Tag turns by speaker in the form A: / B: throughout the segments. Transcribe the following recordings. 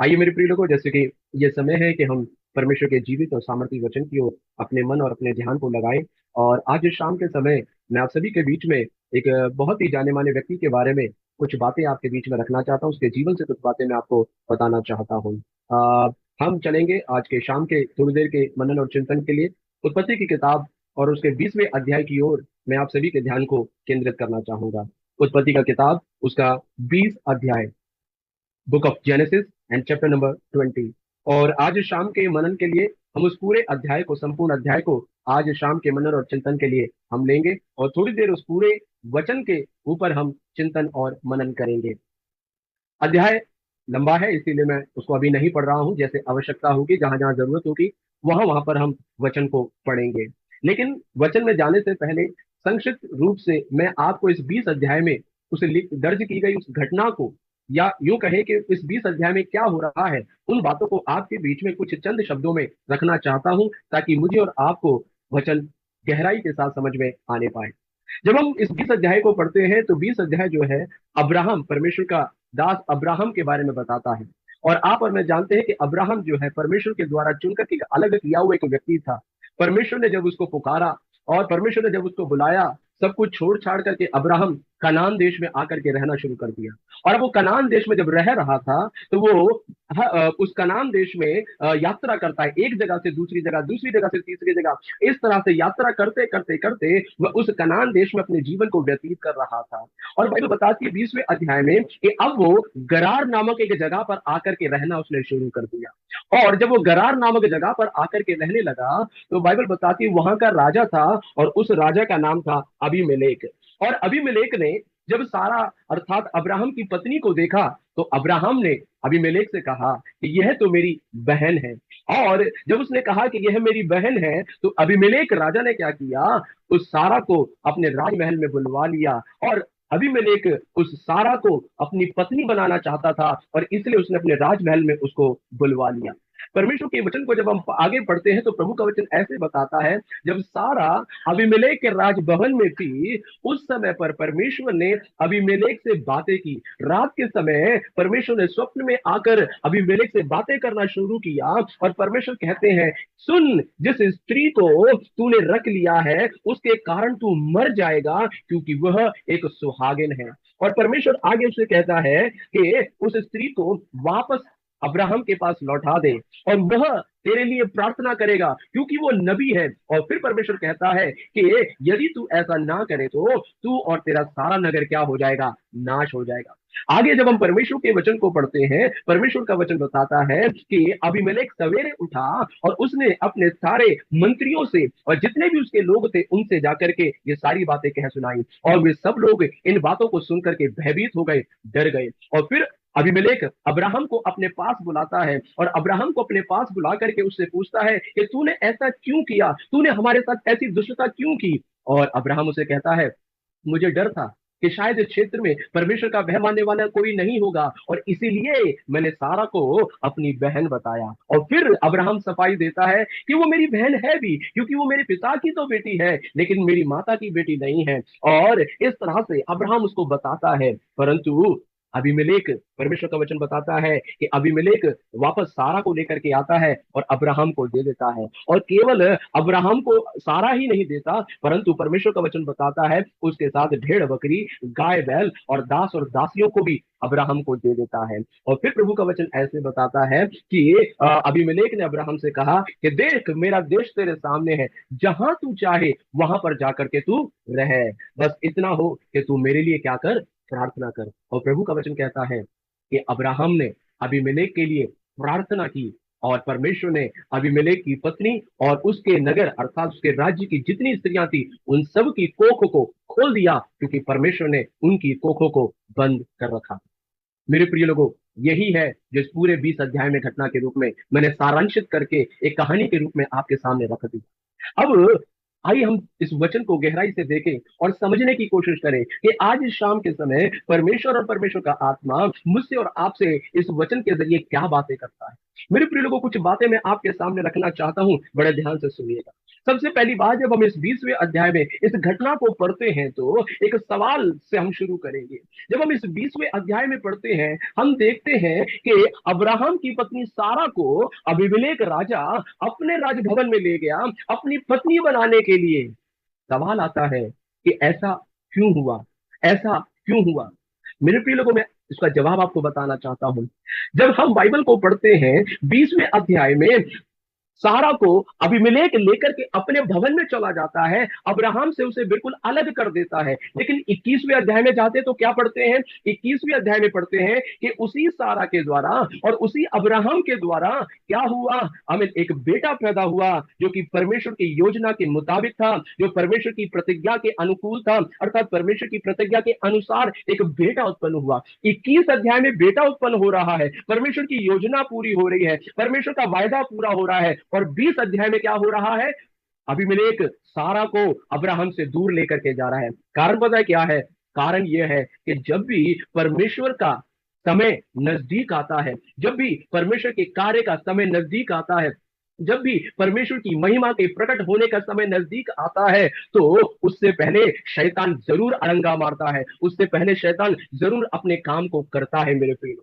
A: आइए मेरे प्रिय लोगों, जैसे कि ये समय है कि हम परमेश्वर के जीवित और सामर्थी वचन की ओर अपने मन और अपने ध्यान को लगाएं। और आज इस शाम के समय मैं आप सभी के बीच में एक बहुत ही जाने माने व्यक्ति के बारे में कुछ बातें आपके बीच में रखना चाहता हूँ। उसके जीवन से कुछ बातें मैं आपको बताना चाहता हूँ। हम चलेंगे आज के शाम के थोड़ी देर के मनन और चिंतन के लिए उत्पत्ति की किताब और उसके 20वें अध्याय की ओर मैं आप सभी के ध्यान को केंद्रित करना चाहूंगा। उत्पत्ति का किताब, उसका 20 अध्याय, book of genesis and chapter number 20। और आज शाम के मनन के लिए हम उस पूरे अध्याय को, संपूर्ण अध्याय को आज शाम के मनन और चिंतन के लिए हम लेंगे और थोड़ी देर उस पूरे वचन के ऊपर हम चिंतन और मनन करेंगे। अध्याय लंबा है, इसीलिए मैं उसको अभी नहीं पढ़ रहा हूं। जैसे आवश्यकता होगी, जहां जहां जरूरत होगी, वहां वहां पर हम वचन को पढ़ेंगे। लेकिन वचन में जाने से पहले संक्षिप्त रूप से मैं आपको इस 20 अध्याय में उसे दर्ज की गई उस घटना को, या यूं कहे कि इस 20 अध्याय में क्या हो रहा है, उन बातों को आपके बीच में कुछ चंद शब्दों में रखना चाहता हूं, ताकि मुझे और आपको वचन गहराई के साथ समझ में आने पाए। जब हम इस 20 अध्याय को पढ़ते हैं तो 20 अध्याय जो है, अब्राहम, परमेश्वर का दास अब्राहम के बारे में बताता है। और आप और मैं जानते हैं कि अब्राहम जो है परमेश्वर के द्वारा चुनकर एक अलग किया हुआ एक व्यक्ति था। परमेश्वर ने जब उसको पुकारा और परमेश्वर ने जब उसको बुलाया, सब कुछ छोड़ छाड़ करके अब्राहम कनान देश में आकर के रहना शुरू कर दिया। और अब वो कनान देश में जब रह रहा था तो वो उस कनान देश में यात्रा करता है, एक जगह से दूसरी जगह, दूसरी जगह से तीसरी जगह। इस तरह से यात्रा करते करते करते वह उस कनान देश में अपने जीवन को व्यतीत कर रहा था। और बाइबल बताती है 20वें अध्याय में कि अब वो गरार नामक एक जगह पर आकर के रहना उसने शुरू कर दिया। और जब वो गरार नामक जगह पर आकर के रहने लगा तो बाइबल बताती है वहां का राजा था, और उस राजा का नाम था अबीमेलेक। और अबीमेलेक ने जब सारा, अर्थात अब्राहम की पत्नी को देखा, तो अब्राहम ने अबीमेलेक से कहा कि यह तो मेरी बहन है। और जब उसने कहा कि यह मेरी बहन है, तो अबीमेलेक राजा ने क्या किया, उस सारा को अपने राजमहल में बुलवा लिया। और अबीमेलेक उस सारा को अपनी पत्नी बनाना चाहता था, और इसलिए उसने अपने राजमहल में उसको बुलवा लिया। परमेश्वर के वचन को जब हम आगे पढ़ते हैं तो प्रभु का वचन ऐसे बताता है, जब सारा अबीमेलेक के राजभवन में थी, उस समय पर परमेश्वर ने अबीमेलेक से बातें की। रात के समय परमेश्वर ने स्वप्न में आकर अबीमेलेक से बातें करना शुरू किया, और परमेश्वर कहते हैं, सुन, जिस स्त्री को तूने रख लिया है उसके कारण तू मर जाएगा, क्योंकि वह एक सुहागिन है। और परमेश्वर आगे उसे कहता है कि उस स्त्री को वापस अब्राहम के पास लौटा दे, और वह तेरे लिए प्रार्थना करेगा, क्योंकि वो नबी है। और फिर परमेश्वर कहता है कि यदि तू ऐसा ना करे तो तू और तेरा सारा नगर क्या हो जाएगा, नाश हो जाएगा। आगे जब हम परमेश्वर के वचन को पढ़ते हैं, परमेश्वर का वचन बताता है कि अबीमेलेक सवेरे उठा और उसने अपने सारे मंत्रियों से और जितने भी उसके लोग थे उनसे जाकर के ये सारी बातें कह सुनाई। और वे सब लोग इन बातों को सुनकर के भयभीत हो गए, डर गए। और फिर अबीमेलेक अब्राहम को अपने पास बुलाता है, और अब्राहम को अपने पास बुला करके उससे पूछता है कि तूने ऐसा क्यों किया, तूने हमारे साथ ऐसी दुष्टता क्यों की। और अब्राहम उसे कहता है, मुझे डर था कि शायद इस क्षेत्र में परमेश्वर का वह मानने वाला कोई नहीं होगा, और इसीलिए मैंने सारा को अपनी बहन बताया। और फिर अब्राहम सफाई देता है कि वो मेरी बहन है भी, क्योंकि वो मेरे पिता की तो बेटी है, लेकिन मेरी माता की बेटी नहीं है। और इस तरह से अब्राहम उसको बताता है। परंतु अबीमेलेक, परमेश्वर का वचन बताता है कि अबीमेलेक वापस सारा को लेकर के आता है और अब्राहम को दे देता है। और केवल अब्राहम को सारा ही नहीं देता, परंतु परमेश्वर का वचन बताता है उसके साथ भेड़ बकरी, गाय बैल और दास और दासियों को भी अब्राहम को दे देता है। और फिर प्रभु का वचन ऐसे बताता है कि अबीमेलेक ने अब्राहम से कहा कि देख, मेरा देश तेरे सामने है, जहां तू चाहे वहां पर जाकर के तू रह, बस इतना हो कि तू मेरे लिए क्या कर, प्रार्थना कर। और प्रभु का वचन कहता है कि अब्राहम ने अबीमेलेक के लिए प्रार्थना की, और परमेश्वर ने अबीमेलेक की पत्नी और उसके नगर, अर्थात उसके राज्य की जितनी स्त्रियां थी, उन सब की कोख को खोल दिया, क्योंकि परमेश्वर ने उनकी कोखों को बंद कर रखा। मेरे प्रिय लोगों, यही है जो इस पूरे 20 अध्याय में घटना के रूप में मैंने सारांशित करके एक कहानी के रूप में आपके सामने रख दी। अब आइए हम इस वचन को गहराई से देखें और समझने की कोशिश करें कि आज इस शाम के समय परमेश्वर और परमेश्वर का आत्मा मुझसे और आपसे इस वचन के जरिए क्या बातें करता है। मेरे प्रिय लोगों, कुछ बातें मैं आपके सामने रखना चाहता हूं, बड़े ध्यान से सुनिएगा। सबसे पहली बात, जब हम इस 20वें अध्याय में इस घटना को पढ़ते हैं तो एक सवाल से हम शुरू करेंगे। जब हम इस 20वें अध्याय में पढ़ते हैं, हम देखते हैं कि अब्राहम की पत्नी सारा को अबीमेलेक राजा अपने राजभवन में ले गया अपनी पत्नी बनाने के लिए। सवाल आता है कि ऐसा क्यों हुआ, ऐसा क्यों हुआ। मेरे प्रिय लोगों, मैं इसका जवाब आपको बताना चाहता हूं। जब हम बाइबल को पढ़ते हैं 20वें अध्याय में, सारा को अबीमेलेक लेकर के अपने भवन में चला जाता है, अब्राहम से उसे बिल्कुल अलग कर देता है। लेकिन 21वें अध्याय में जाते तो क्या पढ़ते हैं, 21वें अध्याय में पढ़ते हैं कि उसी सारा के द्वारा और उसी अब्राहम के द्वारा क्या हुआ, हमें एक बेटा पैदा हुआ जो कि परमेश्वर की योजना के मुताबिक था, जो परमेश्वर की प्रतिज्ञा के अनुकूल था, अर्थात परमेश्वर की प्रतिज्ञा के अनुसार एक बेटा उत्पन्न हुआ। 21 अध्याय में बेटा उत्पन्न हो रहा है, परमेश्वर की योजना पूरी हो रही है, परमेश्वर का वायदा पूरा हो रहा है। और 20 अध्याय में क्या हो रहा है, अबीमेलेक सारा को अब्राहम से दूर लेकर के जा रहा है। कारण पता है क्या है, कारण यह है कि जब भी परमेश्वर का समय नजदीक आता है, जब भी परमेश्वर के कार्य का समय नजदीक आता है, जब भी परमेश्वर की महिमा के प्रकट होने का समय नजदीक आता है, तो उससे पहले शैतान जरूर अड़ंगा मारता है, उससे पहले शैतान जरूर अपने काम को करता है। मेरे प्रिय,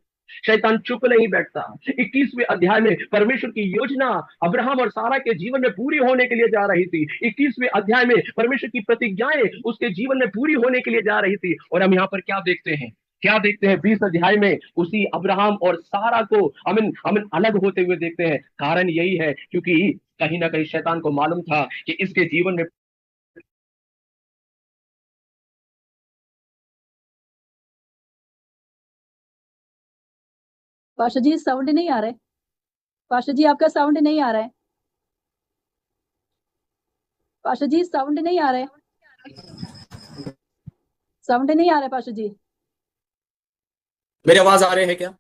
A: शैतान चुप नहीं बैठता। 21वें अध्याय में परमेश्वर की योजना अब्राहम और सारा के जीवन में पूरी होने के लिए जा रही थी। 21वें अध्याय में परमेश्वर की प्रतिज्ञाएं उसके जीवन में पूरी होने के लिए जा रही थी। और हम यहाँ पर क्या देखते हैं, क्या देखते हैं, 20 अध्याय में उसी अब्राहम और सारा को हम अलग होते हुए देखते हैं। कारण यही है क्योंकि कहीं ना कहीं शैतान को मालूम था कि इसके जीवन में
B: पाशा जी साउंड नहीं आ रहा है। पाशा जी आपका साउंड नहीं आ रहा है। पाशा जी साउंड नहीं आ रहा है। साउंड नहीं आ रहा है पाशा जी।
C: मेरी आवाज आ रही है क्या?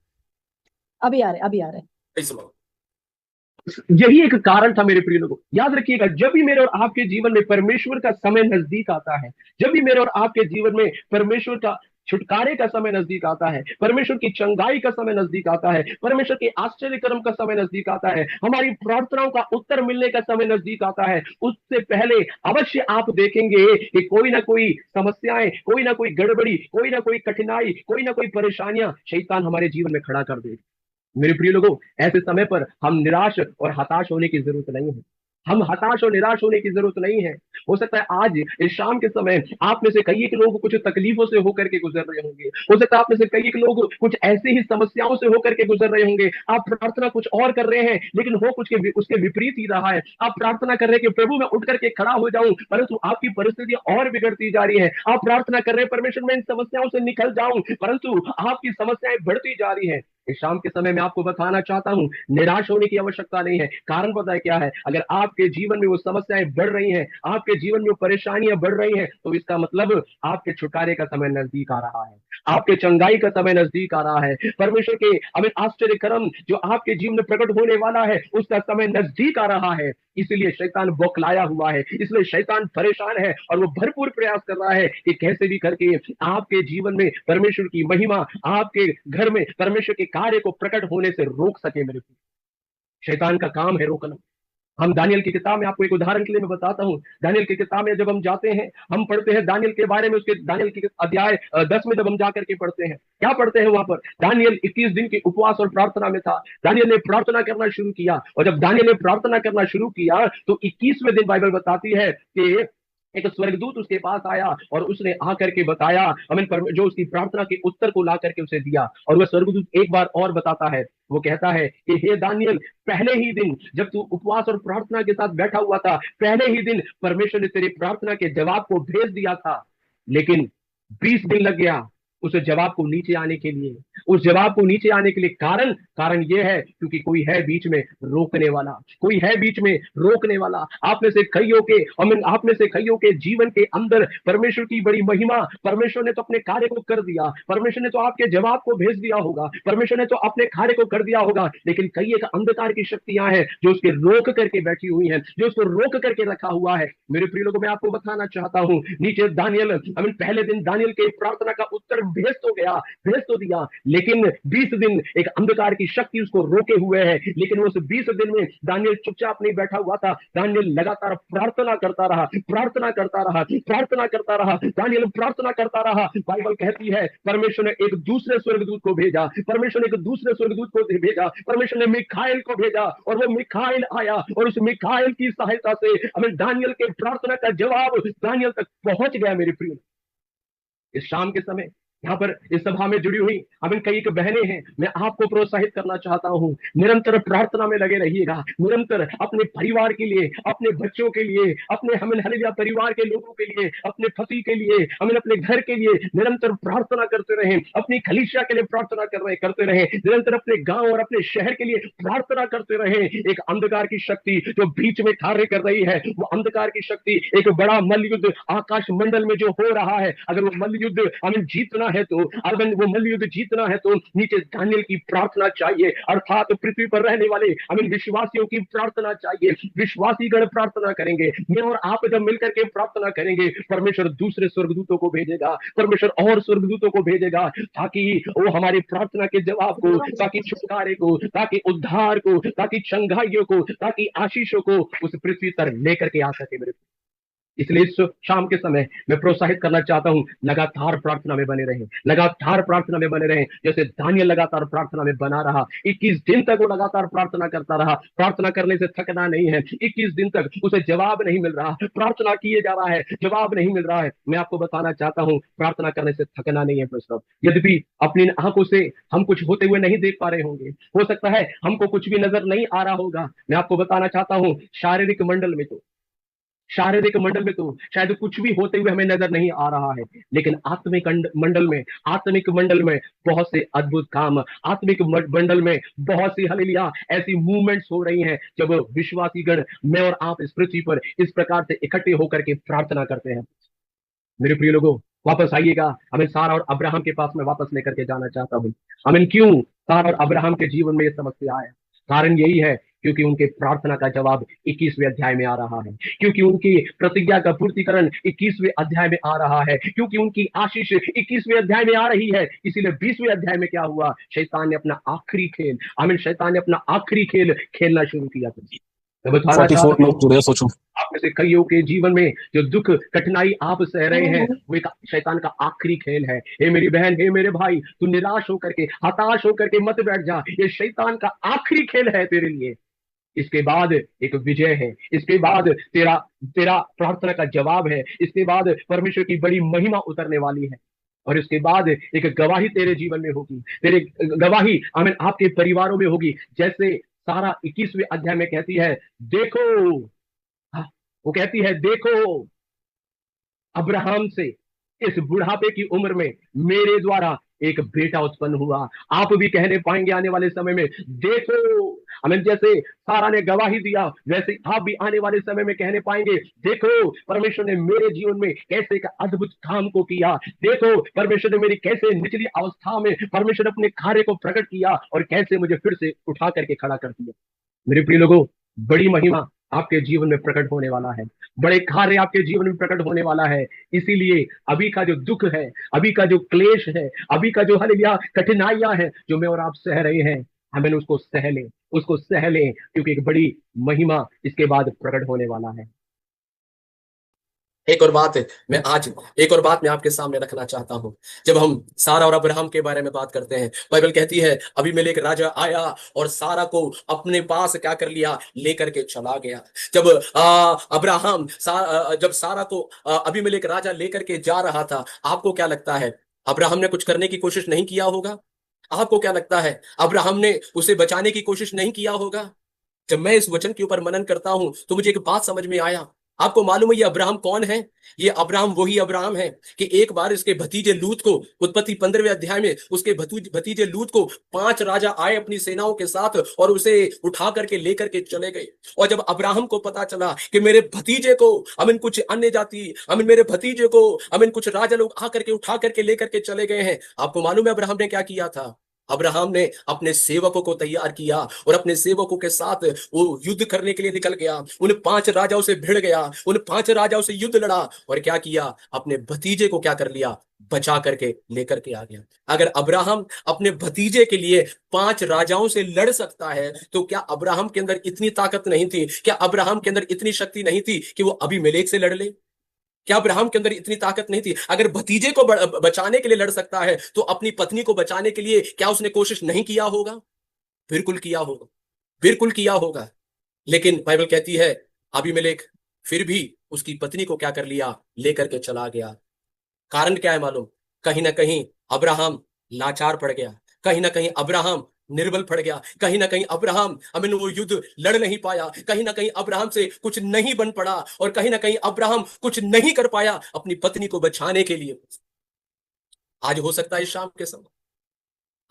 B: अभी आ रहे, अभी आ रहे।
A: यही एक कारण था मेरे प्रिय लोगों। याद रखिएगा, जब भी मेरे और आपके जीवन में परमेश्वर का समय नजदीक आता है, जब भी मेरे और आपके जीवन में परमेश्वर का छुटकारे का समय नजदीक आता है, परमेश्वर की चंगाई का समय नजदीक आता है, परमेश्वर के आश्चर्य कर्म का समय नजदीक आता है, हमारी प्रार्थनाओं का उत्तर मिलने का समय नजदीक आता है, उससे पहले अवश्य आप देखेंगे कि कोई ना कोई समस्याएं, कोई ना कोई गड़बड़ी, कोई ना कोई कठिनाई, कोई ना कोई परेशानियां शैतान हमारे जीवन में खड़ा कर देगा। मेरे प्रिय लोगों, ऐसे समय पर हम निराश और हताश होने की जरूरत नहीं है। हम हताश और निराश होने की जरूरत नहीं है। हो सकता है आज इस शाम के समय आप में से कई एक लोग कुछ तकलीफों से होकर के गुजर रहे होंगे। हो सकता है आप में से कई एक लोग कुछ ऐसी ही समस्याओं से होकर के गुजर रहे होंगे। आप प्रार्थना कुछ और कर रहे हैं लेकिन हो कुछ के उसके विपरीत ही रहा है। आप प्रार्थना कर रहे हैं कि प्रभु मैं उठ करके खड़ा हो जाऊं, परंतु आपकी परिस्थितियां और बिगड़ती जा रही है। आप प्रार्थना कर रहे हैं परमेश्वर मैं इन समस्याओं से निकल जाऊं, परंतु आपकी समस्याएं बढ़ती जा रही है। इस शाम के समय में आपको बताना चाहता हूं, निराश होने की आवश्यकता नहीं है। कारण पता है क्या है, अगर आपके जीवन में वो समस्याएं बढ़ रही हैं, आपके जीवन में वो परेशानियां बढ़ रही हैं, तो इसका मतलब आपके छुटकारे का समय नजदीक आ रहा है, आपके चंगाई का समय नजदीक आ रहा है, परमेश्वर के आश्चर्य कर्म जो आपके जीवन में प्रकट होने वाला है उसका समय नजदीक आ रहा है। इसलिए शैतान बौखलाया हुआ है, इसलिए शैतान परेशान है और वो भरपूर प्रयास कर रहा है कि कैसे भी करके आपके जीवन में परमेश्वर की महिमा, आपके घर में परमेश्वर के कार्य को प्रकट होने से रोक सके। मेरे शैतान का काम है रोकना। हम दानियल की किताब में, आपको एक उदाहरण के लिए मैं बताता हूं, दानियल की किताब में जब हम जाते हैं, हम पढ़ते हैं दानियल के बारे में, उसके दानियल की अध्याय 10 में जब हम जाकर के पढ़ते हैं, क्या पढ़ते हैं वहां पर, दानियल 21 दिन के उपवास और प्रार्थना में था। दानियल ने प्रार्थना करना शुरू किया और जब दानियल ने प्रार्थना करना शुरू किया तो 21वें दिन बाइबल बताती है कि एक स्वर्गदूत उसके पास आया और उसने आकर के बताया, जो उसकी प्रार्थना के उत्तर को ला करके उसे दिया। और वह स्वर्गदूत एक बार और बताता है, वो कहता है कि हे दानियल, पहले ही दिन जब तू उपवास और प्रार्थना के साथ बैठा हुआ था, पहले ही दिन परमेश्वर ने तेरी प्रार्थना के जवाब को भेज दिया था, लेकिन 20 दिन लग गया उस जवाब को नीचे आने के लिए। उस जवाब को नीचे आने के लिए कारण यह है क्योंकि कोई है बीच में रोकने वाला, कोई है बीच में रोकने वाला। आप में से कईयों के, आप में से कईयों के जीवन के अंदर परमेश्वर की बड़ी महिमा, परमेश्वर ने तो अपने कार्य को कर दिया, परमेश्वर ने तो आपके जवाब को भेज दिया होगा, परमेश्वर ने तो अपने कार्य को कर दिया होगा, लेकिन कई एक अंधकार की शक्तियां हैं जो उसके रोक करके बैठी हुई हैं, जो उसको रोक करके रखा हुआ है। मेरे प्रिय लोगों, मैं आपको बताना चाहता हूं, नीचे दानियल, पहले दिन दानियल के प्रार्थना का उत्तर भेज तो गया, भेज तो दिया, लेकिन 20 दिन एक अंधकार की शक्ति उसको रोके हुए है। लेकिन उस 20 दिन में दानियल चुपचाप नहीं बैठा हुआ था। दानियल लगातार प्रार्थना करता रहा, प्रार्थना करता रहा, प्रार्थना करता रहा, दानियल प्रार्थना करता रहा। बाइबल कहती है परमेश्वर ने एक दूसरे स्वर्गदूत को भेजा, परमेश्वर ने एक दूसरे स्वर्गदूत को भेजा, परमेश्वर ने मिखाइल को भेजा, और वो मिखाइल आया और उस मिखाइल की सहायता से हमें दानियल के प्रार्थना का जवाब दानियल तक पहुंच गया। मेरे प्रिय, इस शाम के समय यहाँ पर इस सभा में जुड़ी हुई हमें कई बहनें हैं, मैं आपको प्रोत्साहित करना चाहता हूँ, निरंतर प्रार्थना में लगे रहिएगा। निरंतर अपने परिवार के लिए, अपने बच्चों के लिए, अपने हमें हालेलुया परिवार के लोगों के लिए, अपने पति के लिए, हमें अपने घर के लिए निरंतर प्रार्थना करते रहें, अपनी कलीसिया के लिए प्रार्थना करते रहें, निरंतर अपने गांव और अपने शहर के लिए प्रार्थना करते रहें। एक अंधकार की शक्ति जो बीच में कार्य कर रही है, वो अंधकार की शक्ति, एक बड़ा मल्ल युद्ध आकाश मंडल में जो हो रहा है, अगर वो मल्ल युद्ध हमें जीतना है तो, अगर वो मल्ल युद्ध जीतना है तो नीचे दानियल की प्रार्थना चाहिए, अर्थात पृथ्वी पर रहने वाले हमें विश्वासियों की प्रार्थना चाहिए। विश्वासी गण प्रार्थना करेंगे, मैं और आप जब मिलकर के प्रार्थना करेंगे, परमेश्वर दूसरे स्वर्गदूतों को भेजेगा, परमेश्वर और स्वर्गदूतों को भेजेगा, ताकि वो हमारी प्रार्थना के जवाब को, ताकि छुटकारे को, ताकि उद्धार को, ताकि चंगाइयों को, ताकि आशीषों को उस पृथ्वी पर लेकर के आ सके। मेरे इसलिए इस शाम के समय मैं प्रोत्साहित करना चाहता हूं, लगातार प्रार्थना में बने रहें, लगातार प्रार्थना में बने रहें। जैसे दानियल लगातार प्रार्थना में बना रहा, 21 दिन तक वो लगातार प्रार्थना करता रहा, प्रार्थना करने से थकना नहीं है। 21 दिन तक उसे जवाब नहीं मिल रहा, प्रार्थना किए जा रहा है, जवाब नहीं मिल रहा है। मैं आपको बताना चाहता हूं, प्रार्थना करने से थकना नहीं है दोस्तों। यद्यपि अपनी आंखों से हम कुछ होते हुए नहीं देख पा रहे होंगे, हो सकता है हमको कुछ भी नजर नहीं आ रहा होगा, मैं आपको बताना चाहता हूं, शारीरिक मंडल में तो शायद कुछ भी होते हुए हमें नजर नहीं आ रहा है, लेकिन आत्मिक मंडल में बहुत से अद्भुत काम, आत्मिक मंडल में बहुत सी हालेलुया ऐसी मूवमेंट्स हो रही हैं, जब विश्वासी गण, मैं और आप इस पृथ्वी पर इस प्रकार से इकट्ठे होकर के प्रार्थना करते हैं। मेरे प्रिय लोगों, वापस आइएगा, हमें सारा और अब्राहम के पास में वापस लेकर के जाना चाहता हूँ। हमें क्यों सारा और अब्राहम के जीवन में यह समस्या है? कारण यही है क्योंकि उनके प्रार्थना का जवाब 21वें अध्याय में आ रहा है, क्योंकि उनकी प्रतिज्ञा का पूर्तिकरण 21वें अध्याय में आ रहा है, क्योंकि उनकी आशीष 21वें अध्याय में आ रही है। इसीलिए 20वें अध्याय में क्या हुआ? शैतान ने अपना आखिरी खेल, शैतान ने अपना आखिरी खेल खेलना शुरू किया था। मैं बताना चाहता हूं, आप में से कईयों के जीवन में जो दुख कठिनाई आप सह रहे हैं, वो एक शैतान का आखिरी खेल है। हे मेरी बहन, हे मेरे भाई, तू निराश होकर के, हताश होकर के मत बैठ जा, ये शैतान का आखिरी खेल है तेरे लिए। इसके बाद एक विजय है, इसके बाद तेरा तेरा प्रार्थना का जवाब है, इसके बाद परमेश्वर की बड़ी महिमा उतरने वाली है, और इसके बाद एक गवाही तेरे जीवन में होगी, तेरे गवाही आमीन आपके परिवारों में होगी। जैसे सारा 21वें अध्याय में कहती है, देखो, वो कहती है, देखो अब्राहम से इस बुढ़ापे की उम्र में मेरे द्वारा एक बेटा उत्पन्न हुआ। आप भी कहने पाएंगे आने वाले समय में, देखो, हमें जैसे सारा ने गवाही दिया, वैसे आप भी आने वाले समय में कहने पाएंगे, देखो परमेश्वर ने मेरे जीवन में कैसे एक अद्भुत काम को किया, देखो परमेश्वर ने मेरी कैसे निचली अवस्था में परमेश्वर ने अपने कार्य को प्रकट किया और कैसे मुझे फिर से उठा करके खड़ा कर दिया। मेरे प्रिय लोगों, बड़ी महिमा आपके जीवन में प्रकट होने वाला है, बड़े कार्य आपके जीवन में प्रकट होने वाला है। इसीलिए अभी का जो दुख है, अभी का जो क्लेश है, अभी का जो हालेलुया कठिनाइयां हैं जो मैं और आप सह रहे हैं, हमें उसको सह लें, क्योंकि एक बड़ी महिमा इसके बाद प्रकट होने वाला है।
C: एक और बात मैं आपके सामने रखना चाहता हूं। जब हम सारा और अब्राहम के बारे में बात करते हैं, बाइबल कहती है अबीमेलेक राजा आया और सारा को अपने पास क्या कर लिया, लेकर के चला गया। जब जब सारा को अबीमेलेक राजा लेकर के जा रहा था, आपको क्या लगता है अब्राहम ने कुछ करने की कोशिश नहीं किया होगा? आपको क्या लगता है अब्राहम ने उसे बचाने की कोशिश नहीं किया होगा? जब मैं इस वचन के ऊपर मनन करता हूं तो मुझे एक बात समझ में आया। आपको मालूम है ये अब्राहम कौन है? ये अब्राहम वही अब्राहम है कि एक बार इसके भतीजे लूत को, उत्पत्ति 15वें अध्याय में उसके भतीजे लूत को 5 राजा आए अपनी सेनाओं के साथ और उसे उठा करके लेकर के चले गए। और जब अब्राहम को पता चला कि मेरे भतीजे को कुछ अन्य जाति मेरे भतीजे को कुछ राजा लोग आकर के उठा करके लेकर के चले गए हैं, आपको मालूम है अब्राहम ने क्या किया था? अब्राहम ने अपने सेवकों को तैयार किया और अपने सेवकों के साथ वो युद्ध करने के लिए निकल गया। उन 5 राजाओं से भिड़ गया, उन 5 राजाओं से युद्ध लड़ा और क्या किया? अपने भतीजे को क्या कर लिया? बचा करके लेकर के आ गया। अगर अब्राहम अपने भतीजे के लिए 5 राजाओं से लड़ सकता है, तो क्या अब्राहम के अंदर इतनी ताकत नहीं थी? क्या अब्राहम के अंदर इतनी शक्ति नहीं थी कि वो अबीमेलेक से लड़ ले? क्या अब्राहम के अंदर इतनी ताकत नहीं थी? अगर भतीजे को बचाने के लिए लड़ सकता है, तो अपनी पत्नी को बचाने के लिए क्या उसने कोशिश नहीं किया होगा? बिल्कुल किया होगा, बिल्कुल किया होगा। लेकिन बाइबल कहती है अबीमेलेक फिर भी उसकी पत्नी को क्या कर लिया? लेकर के चला गया। कारण क्या है मालूम? कहीं ना कहीं अब्राहम लाचार पड़ गया, कहीं ना कहीं अब्राहम निर्बल पड़ गया, कहीं ना कहीं अब्राहम वो युद्ध लड़ नहीं पाया, कहीं ना कहीं अब्राहम से कुछ नहीं बन पड़ा, और कहीं ना कहीं अब्राहम कुछ नहीं कर पाया अपनी पत्नी को बचाने के लिए। आज हो सकता है इस शाम के समय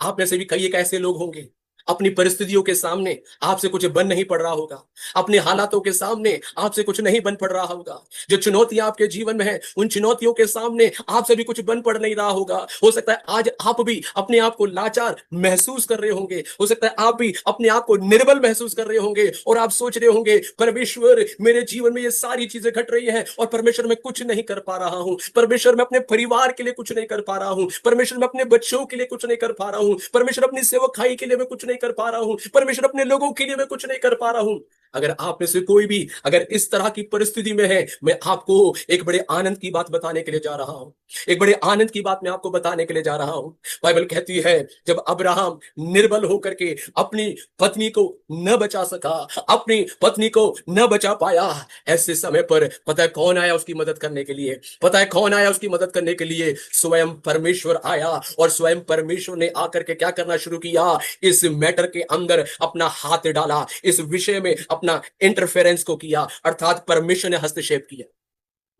C: आप में से भी कई एक ऐसे लोग होंगे, अपनी परिस्थितियों के सामने आपसे कुछ बन नहीं पड़ रहा होगा, अपने हालातों के सामने आपसे कुछ नहीं बन पड़ रहा होगा। जो चुनौतियां आपके जीवन में है, उन चुनौतियों के सामने आपसे भी कुछ बन पड़ नहीं रहा होगा। हो सकता है आज आप भी अपने आप को लाचार महसूस कर रहे होंगे, हो सकता है आप भी अपने आप को निर्बल महसूस कर रहे होंगे, और आप सोच रहे होंगे परमेश्वर मेरे जीवन में ये सारी चीजें घट रही है और परमेश्वर मैं कुछ नहीं कर पा रहा हूं, परमेश्वर मैं अपने परिवार के लिए कुछ नहीं कर पा रहा हूं, परमेश्वर मैं अपने बच्चों के लिए कुछ नहीं कर पा रहा हूं, परमेश्वर अपनी सेवकाई के लिए मैं कुछ नहीं कर पा रहा हूं, परमेश्वर अपने लोगों के लिए मैं कुछ नहीं कर पा रहा हूं। अगर आप में से कोई भी अगर इस तरह की परिस्थिति में है, मैं आपको एक बड़े आनंद की बात बताने के लिए जा रहा हूं, एक बड़े आनंद की बात मैं आपको बताने के लिए जा रहा हूं। बाइबल कहती है जब अब्राहम निर्बल होकर के अपनी पत्नी को न बचा सका, अपनी पत्नी को न बचा पाया, ऐसे समय पर पता है कौन आया उसकी मदद करने के लिए? पता है कौन आया उसकी मदद करने के लिए? स्वयं परमेश्वर आया, और स्वयं परमेश्वर ने आकर के क्या करना शुरू किया? इस मैटर के अंदर अपना हाथ डाला, इस विषय में अपना इंटरफेरेंस को किया, अर्थात परमेश्वर ने हस्तक्षेप किया।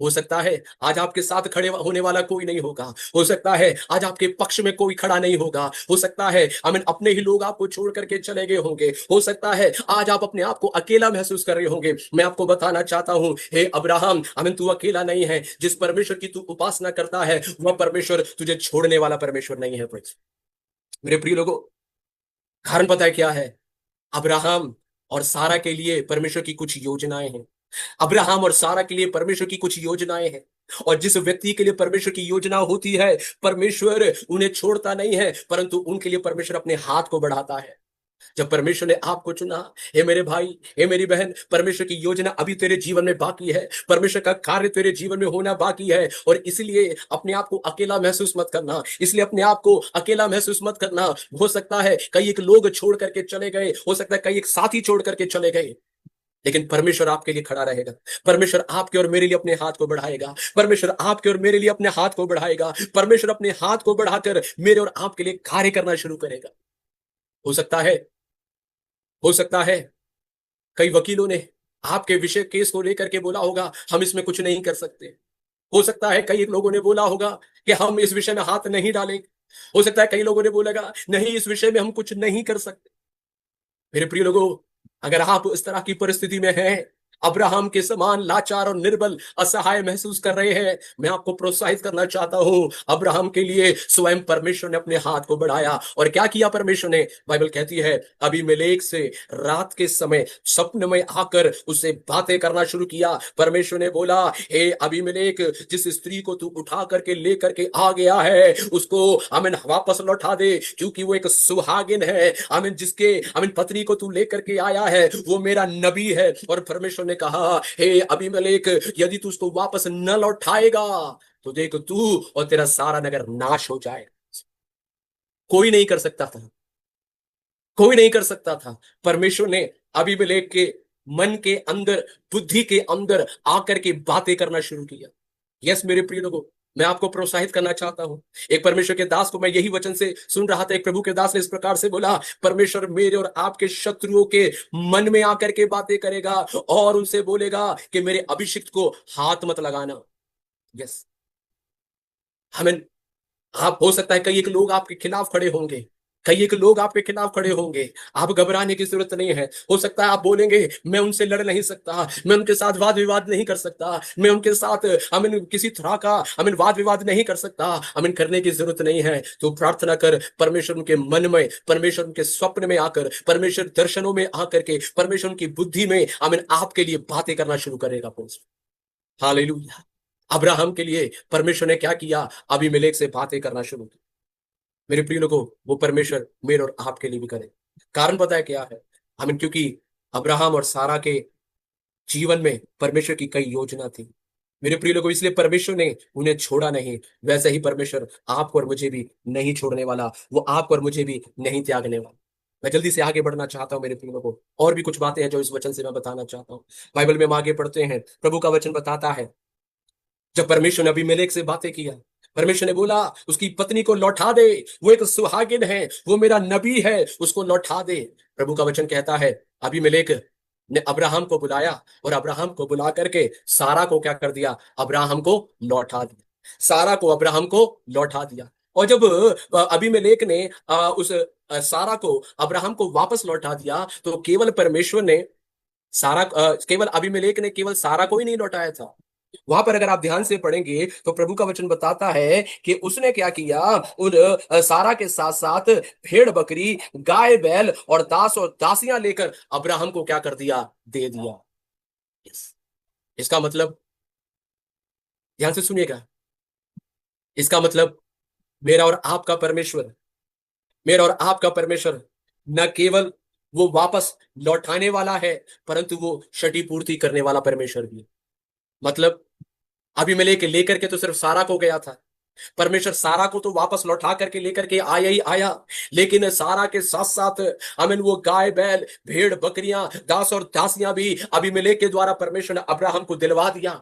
C: हो सकता है आज आपके साथ खड़े होने वाला कोई नहीं होगा, हो सकता है आज आपके पक्ष में कोई खड़ा नहीं होगा, हो सकता है अपने ही लोग आपको छोड़ करके चले गए होंगे, हो सकता है आज आप अपने आप को अकेला महसूस कर रहे होंगे। मैं आपको बताना चाहता हूं, हे अब्राहम, तू अकेला नहीं है। जिस परमेश्वर की तू उपासना करता है, वह परमेश्वर तुझे छोड़ने वाला परमेश्वर नहीं है। मेरे प्रिय लोगों, कारण पता है क्या है? अब्राहम और सारा के लिए परमेश्वर की कुछ योजनाएं हैं। अब्राहम और सारा के लिए परमेश्वर की कुछ योजनाएं हैं, और जिस व्यक्ति के लिए परमेश्वर की योजना होती है, परमेश्वर उन्हें छोड़ता नहीं है, परंतु उनके लिए परमेश्वर अपने हाथ को बढ़ाता है। जब परमेश्वर ने आपको चुना, हे मेरे भाई, हे मेरी बहन, परमेश्वर की योजना अभी तेरे जीवन में बाकी है, परमेश्वर का कार्य तेरे जीवन में होना बाकी है, और इसलिए अपने आप को अकेला महसूस मत करना, इसलिए अपने आप को अकेला महसूस मत करना। हो सकता है कई एक लोग छोड़ करके चले गए, हो सकता है कई एक साथी छोड़ करके चले गए, लेकिन परमेश्वर आपके लिए खड़ा रहेगा। परमेश्वर आपके और मेरे लिए अपने हाथ को बढ़ाएगा, परमेश्वर आपके और मेरे लिए अपने हाथ को बढ़ाएगा, परमेश्वर अपने हाथ को बढ़ाकर मेरे और आपके लिए कार्य करना शुरू करेगा। हो सकता है, हो सकता है कई वकीलों ने आपके विषय केस को लेकर के बोला होगा हम इसमें कुछ नहीं कर सकते। हो सकता है कई लोगों ने बोला होगा कि हम इस विषय में हाथ नहीं डालेंगे। हो सकता है कई लोगों ने बोलेगा नहीं, इस विषय में हम कुछ नहीं कर सकते। मेरे प्रिय लोगों, अगर आप इस तरह की परिस्थिति में हैं, अब्राहम के समान लाचार और निर्बल असहाय महसूस कर रहे हैं, मैं आपको प्रोत्साहित करना चाहता हूं। अब्राहम के लिए स्वयं परमेश्वर ने अपने हाथ को बढ़ाया, और क्या किया परमेश्वर ने? बाइबल कहती है अबीमेलेक से रात के समय सपने में आकर उससे बातें करना शुरू किया। परमेश्वर ने बोला, हे अबीमेलेक, जिस स्त्री को तू उठा करके लेकर के आ गया है, उसको वापस लौटा दे, क्योंकि वो एक सुहागिन है। जिसके पत्नी को तू लेकर के आया है, वो मेरा नबी है। और परमेश्वर ने कहा, हे अबीमेलेक, यदि तू उसको वापस न लौटाएगा तो देख तू और तेरा सारा नगर नाश हो जाए। कोई नहीं कर सकता था, कोई नहीं कर सकता था। परमेश्वर ने अबीमेलेक के मन के अंदर, बुद्धि के अंदर आकर के बातें करना शुरू किया। यस मेरे प्रिय लोगों, मैं आपको प्रोत्साहित करना चाहता हूं। एक परमेश्वर के दास को मैं यही वचन से सुन रहा था। एक प्रभु के दास ने इस प्रकार से बोला, परमेश्वर मेरे और आपके शत्रुओं के मन में आकर के बातें करेगा और उनसे बोलेगा कि मेरे अभिषिक्त को हाथ मत लगाना। यस, आप, हो सकता है कई एक लोग आपके खिलाफ खड़े होंगे, कई एक लोग आपके खिलाफ खड़े होंगे। आप घबराने की जरूरत नहीं है। हो सकता है आप बोलेंगे मैं उनसे लड़ नहीं सकता, मैं उनके साथ वाद विवाद नहीं कर सकता, मैं उनके साथ किसी तरह का वाद विवाद नहीं कर सकता। करने की जरूरत नहीं है। तो प्रार्थना कर, परमेश्वर उनके मन में, परमेश्वर उनके स्वप्न में आकर, परमेश्वर दर्शनों में आकर के, परमेश्वर उनकी बुद्धि में आपके लिए बातें करना शुरू करेगा। हालेलुया, अब्राहम के लिए परमेश्वर ने क्या किया? अबीमेलेक से बातें करना शुरू की। मेरे प्रिय लोगों, वो परमेश्वर मेरे और आपके लिए भी करे। कारण पता है क्या है? हमें, क्योंकि अब्राहम और सारा के जीवन में परमेश्वर की कई योजना थी। मेरे प्रिय लोगों, इसलिए परमेश्वर ने उन्हें छोड़ा नहीं। वैसे ही परमेश्वर आपको और मुझे भी नहीं छोड़ने वाला, वो आपको और मुझे भी नहीं त्यागने वाला। मैं जल्दी से आगे बढ़ना चाहता हूं मेरे प्रिय लोगों। और भी कुछ बातें हैं जो इस वचन से मैं बताना चाहता हूँ। बाइबल में हम आगे पढ़ते हैं, प्रभु का वचन बताता है, जब परमेश्वर ने अबीमेलेक से बातें किया, परमेश्वर ने बोला उसकी पत्नी को लौटा दे, वो एक सुहागिन है, वो मेरा नबी है, उसको लौटा दे। प्रभु का वचन कहता है, अबीमेलेक ने अब्राहम को बुलाया और अब्राहम को बुला करके सारा को क्या कर दिया? अब्राहम को लौटा दिया। सारा को अब्राहम को लौटा दिया। और जब अबीमेलेक ने सारा को अब्राहम को वापस लौटा दिया, तो केवल परमेश्वर ने केवल अबीमेलेक ने केवल सारा को ही नहीं लौटाया था। वहां पर अगर आप ध्यान से पढ़ेंगे तो प्रभु का वचन बताता है कि उसने क्या किया? उन सारा के साथ साथ भेड़ बकरी, गाय बैल और दास और दासियां लेकर अब्राहम को क्या कर दिया? दे दिया। इसका मतलब, ध्यान से सुनिएगा, इसका मतलब मेरा और आपका परमेश्वर, मेरा और आपका परमेश्वर न केवल वो वापस लौटाने वाला है, परंतु वो क्षतिपूर्ति करने वाला परमेश्वर भी है। मतलब अबीमेलेक लेकर के तो सिर्फ सारा को गया था, परमेश्वर सारा को तो वापस लौटा करके लेकर के आया ही आया, लेकिन सारा के साथ साथ आमीन वो गाय बैल भेड़ बकरियां दास और दासियां भी अबीमेलेक के द्वारा परमेश्वर ने अब्राहम को दिलवा दिया।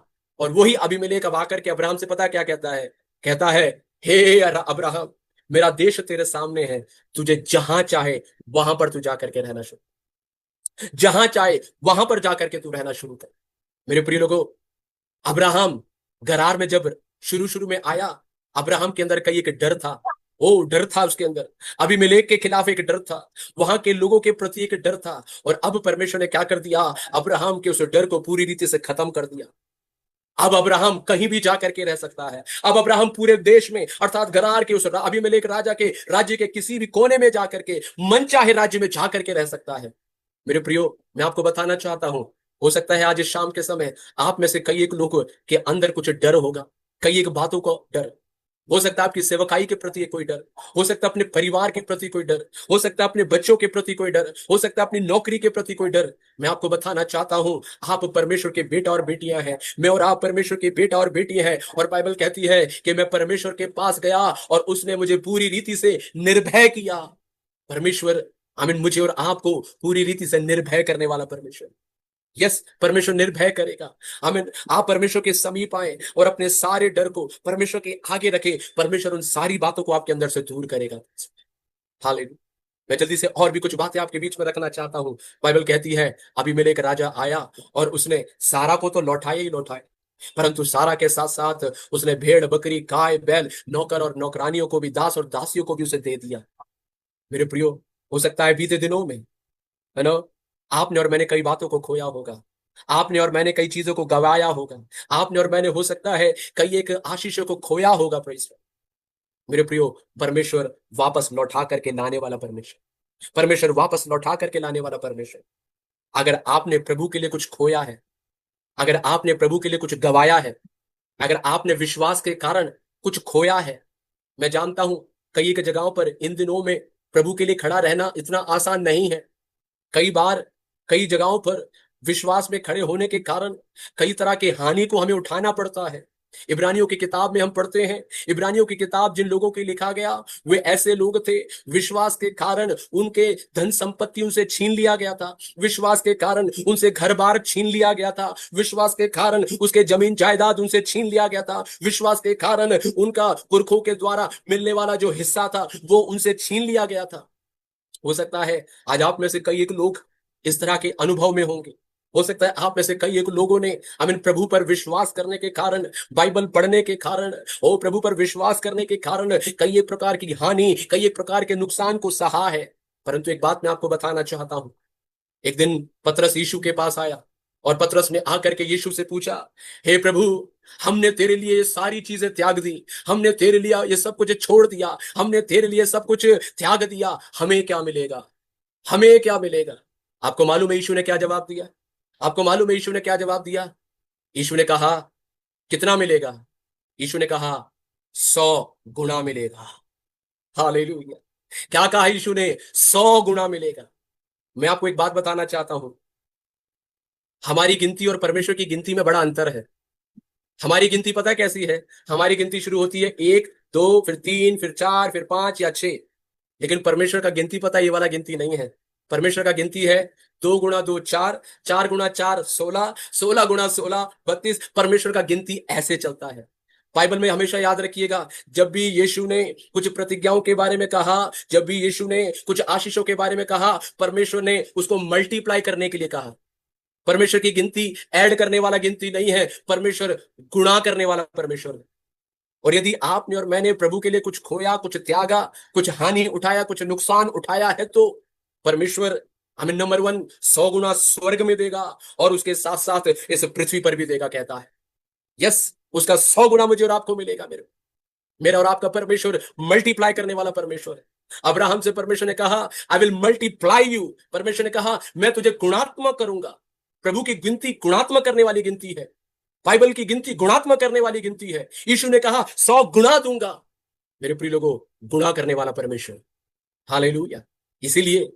C: और वही अबीमेलेक अब आकर के अब्राहम से पता क्या कहता है? कहता है, हे अब्राहम, मेरा देश तेरे सामने है, तुझे जहां चाहे वहां पर तू जाकर के रहना शुरू, जहां चाहे वहां पर जाकर के तू रहना शुरू कर। मेरे प्रिय लोगों, अब्राहम गरार में जब शुरू शुरू में आया, अब्राहम के अंदर कई एक डर था। ओ डर था उसके अंदर, अबीमेलेक के खिलाफ एक डर था, वहां के लोगों के प्रति एक डर था। और अब परमेश्वर ने क्या कर दिया? अब्राहम के उस डर को पूरी रीति से खत्म कर दिया। अब अब्राहम कहीं भी जाकर के रह सकता है। अब अब्राहम पूरे देश में, अर्थात गरार के उस अबीमेलेक राजा के राज्य के किसी भी कोने में जाकर के, मन चाहे राज्य में जाकर के रह सकता है। मेरे प्रियो, मैं आपको बताना चाहता हूं, हो सकता है आज इस शाम के समय आप में से कई एक लोगों के अंदर कुछ डर होगा, कई एक बातों का डर। हो सकता है आपकी सेवकाई के प्रति कोई डर, हो सकता है अपने परिवार के प्रति कोई डर, हो सकता है अपने बच्चों के प्रति कोई डर, हो सकता है अपनी नौकरी के प्रति कोई डर। मैं आपको बताना चाहता हूं, आप परमेश्वर के बेटा और बेटियां हैं, मैं और आप परमेश्वर के बेटा और बेटी हैं। और बाइबल कहती है कि मैं परमेश्वर के पास गया और उसने मुझे पूरी रीति से निर्भय किया। परमेश्वर, आमीन, मुझे और आपको पूरी रीति से निर्भय करने वाला परमेश्वर। यस, परमेश्वर निर्भय करेगा। आमीन। आप परमेश्वर के समीप आए और अपने सारे डर को परमेश्वर के आगे रखे, परमेश्वर उन सारी बातों को आपके अंदर से दूर करेगा। हालेलुया। मैं जल्दी से और भी कुछ बातें आपके बीच में रखना चाहता हूं। बाइबल कहती है, अबीमेलेक राजा आया और उसने सारा को तो लौटाया ही लौटाया, परंतु सारा के साथ साथ उसने भेड़ बकरी गाय बैल नौकर और नौकरानियों को भी, दास और दासियों को भी उसे दे दिया। मेरे प्रियो, हो सकता है बीते दिनों में, है ना, आपने और मैंने कई बातों को खोया होगा, आपने और मैंने कई चीजों को गवाया होगा, आपने और मैंने हो सकता है कई एक आशीषों को खोया होगा। प्रेस मेरे प्रियो, परमेश्वर वापस लौटा करके लाने वाला परमेश्वर, परमेश्वर वापस लौटा करके लाने वाला परमेश्वर। अगर आपने प्रभु के लिए कुछ खोया है, अगर आपने प्रभु के लिए कुछ गवाया है, अगर आपने विश्वास के कारण कुछ खोया है, मैं जानता हूं कई एक जगहों पर इन दिनों में प्रभु के लिए खड़ा रहना इतना आसान नहीं है। कई बार कई जगहों पर विश्वास में खड़े होने के कारण कई तरह के हानि को हमें उठाना पड़ता है। इब्रानियों की किताब में हम पढ़ते हैं, इब्रानियों की किताब जिन लोगों के लिखा गया, वे ऐसे लोग थे, विश्वास के कारण उनके धन संपत्ति उनसे छीन लिया गया था, विश्वास के कारण उनसे घर बार छीन लिया गया था, विश्वास के कारण उसके जमीन जायदाद उनसे छीन लिया गया था, विश्वास के कारण उनका पुरखों के द्वारा मिलने वाला जो हिस्सा था वो उनसे छीन लिया गया था। हो सकता है आज आप में से कई एक लोग इस तरह के अनुभव में होंगे। हो सकता है आप में से कई एक लोगों ने आमीन प्रभु पर विश्वास करने के कारण, बाइबल पढ़ने के कारण, ओ प्रभु पर विश्वास करने के कारण कई एक प्रकार की हानि, कई एक प्रकार के नुकसान को सहा है। परंतु एक बात मैं आपको बताना चाहता हूं, एक दिन पतरस यीशु के पास आया और पतरस ने आकर के यीशु से पूछा, हे प्रभु, हमने तेरे लिए ये सारी चीजें त्याग दी, हमने तेरे लिए ये सब कुछ छोड़ दिया, हमने तेरे लिए सब कुछ त्याग दिया, हमें क्या मिलेगा? हमें क्या मिलेगा? आपको मालूम है यीशु ने क्या जवाब दिया? आपको मालूम है यीशु ने क्या जवाब दिया? यीशु ने कहा, कितना मिलेगा? यीशु ने कहा 100 गुना मिलेगा। हालेलुया। क्या कहा यीशु ने? 100 गुना मिलेगा। मैं आपको एक बात बताना चाहता हूं, हमारी गिनती और परमेश्वर की गिनती में बड़ा अंतर है। हमारी गिनती पता है कैसी है? हमारी गिनती शुरू होती है 1 2 फिर 3 फिर 4 फिर 5 या 6। लेकिन परमेश्वर का गिनती पता है, ये वाला गिनती नहीं है। परमेश्वर का गिनती है 2 गुणा 2 4, 4 गुणा 4 16, 16 गुणा 16 32। परमेश्वर का गिनती ऐसे चलता है। बाइबल में हमेशा याद रखिएगा, जब भी यीशु ने कुछ प्रतिज्ञाओं के बारे में कहा, जब भी यीशु ने कुछ आशीषों के बारे में कहा, परमेश्वर ने उसको मल्टीप्लाई करने के लिए कहा। परमेश्वर की गिनती ऐड करने वाला गिनती नहीं है, परमेश्वर गुणा करने वाला परमेश्वर है। और यदि आपने और मैंने प्रभु के लिए कुछ खोया, कुछ त्यागा, कुछ हानि उठाया, कुछ नुकसान उठाया है, तो परमेश्वर हमें नंबर 1 100 गुना स्वर्ग में देगा और उसके साथ साथ इस पृथ्वी पर भी देगा। कहता है यस, उसका 100 गुना मुझे और आपको मिलेगा। मेरे मेरा और आपका परमेश्वर मल्टीप्लाई करने वाला परमेश्वर है। अब्राहम से परमेश्वर ने कहा आई विल मल्टीप्लाई यू। परमेश्वर ने कहा मैं तुझे गुणात्मक करूंगा। प्रभु की गिनती गुणात्मक करने वाली गिनती है। बाइबल की गिनती गुणात्मक करने वाली गिनती है। यीशु ने कहा 100 गुना दूंगा। मेरे प्रिय लोगों, गुणा करने वाला परमेश्वर। हालेलुया। इसीलिए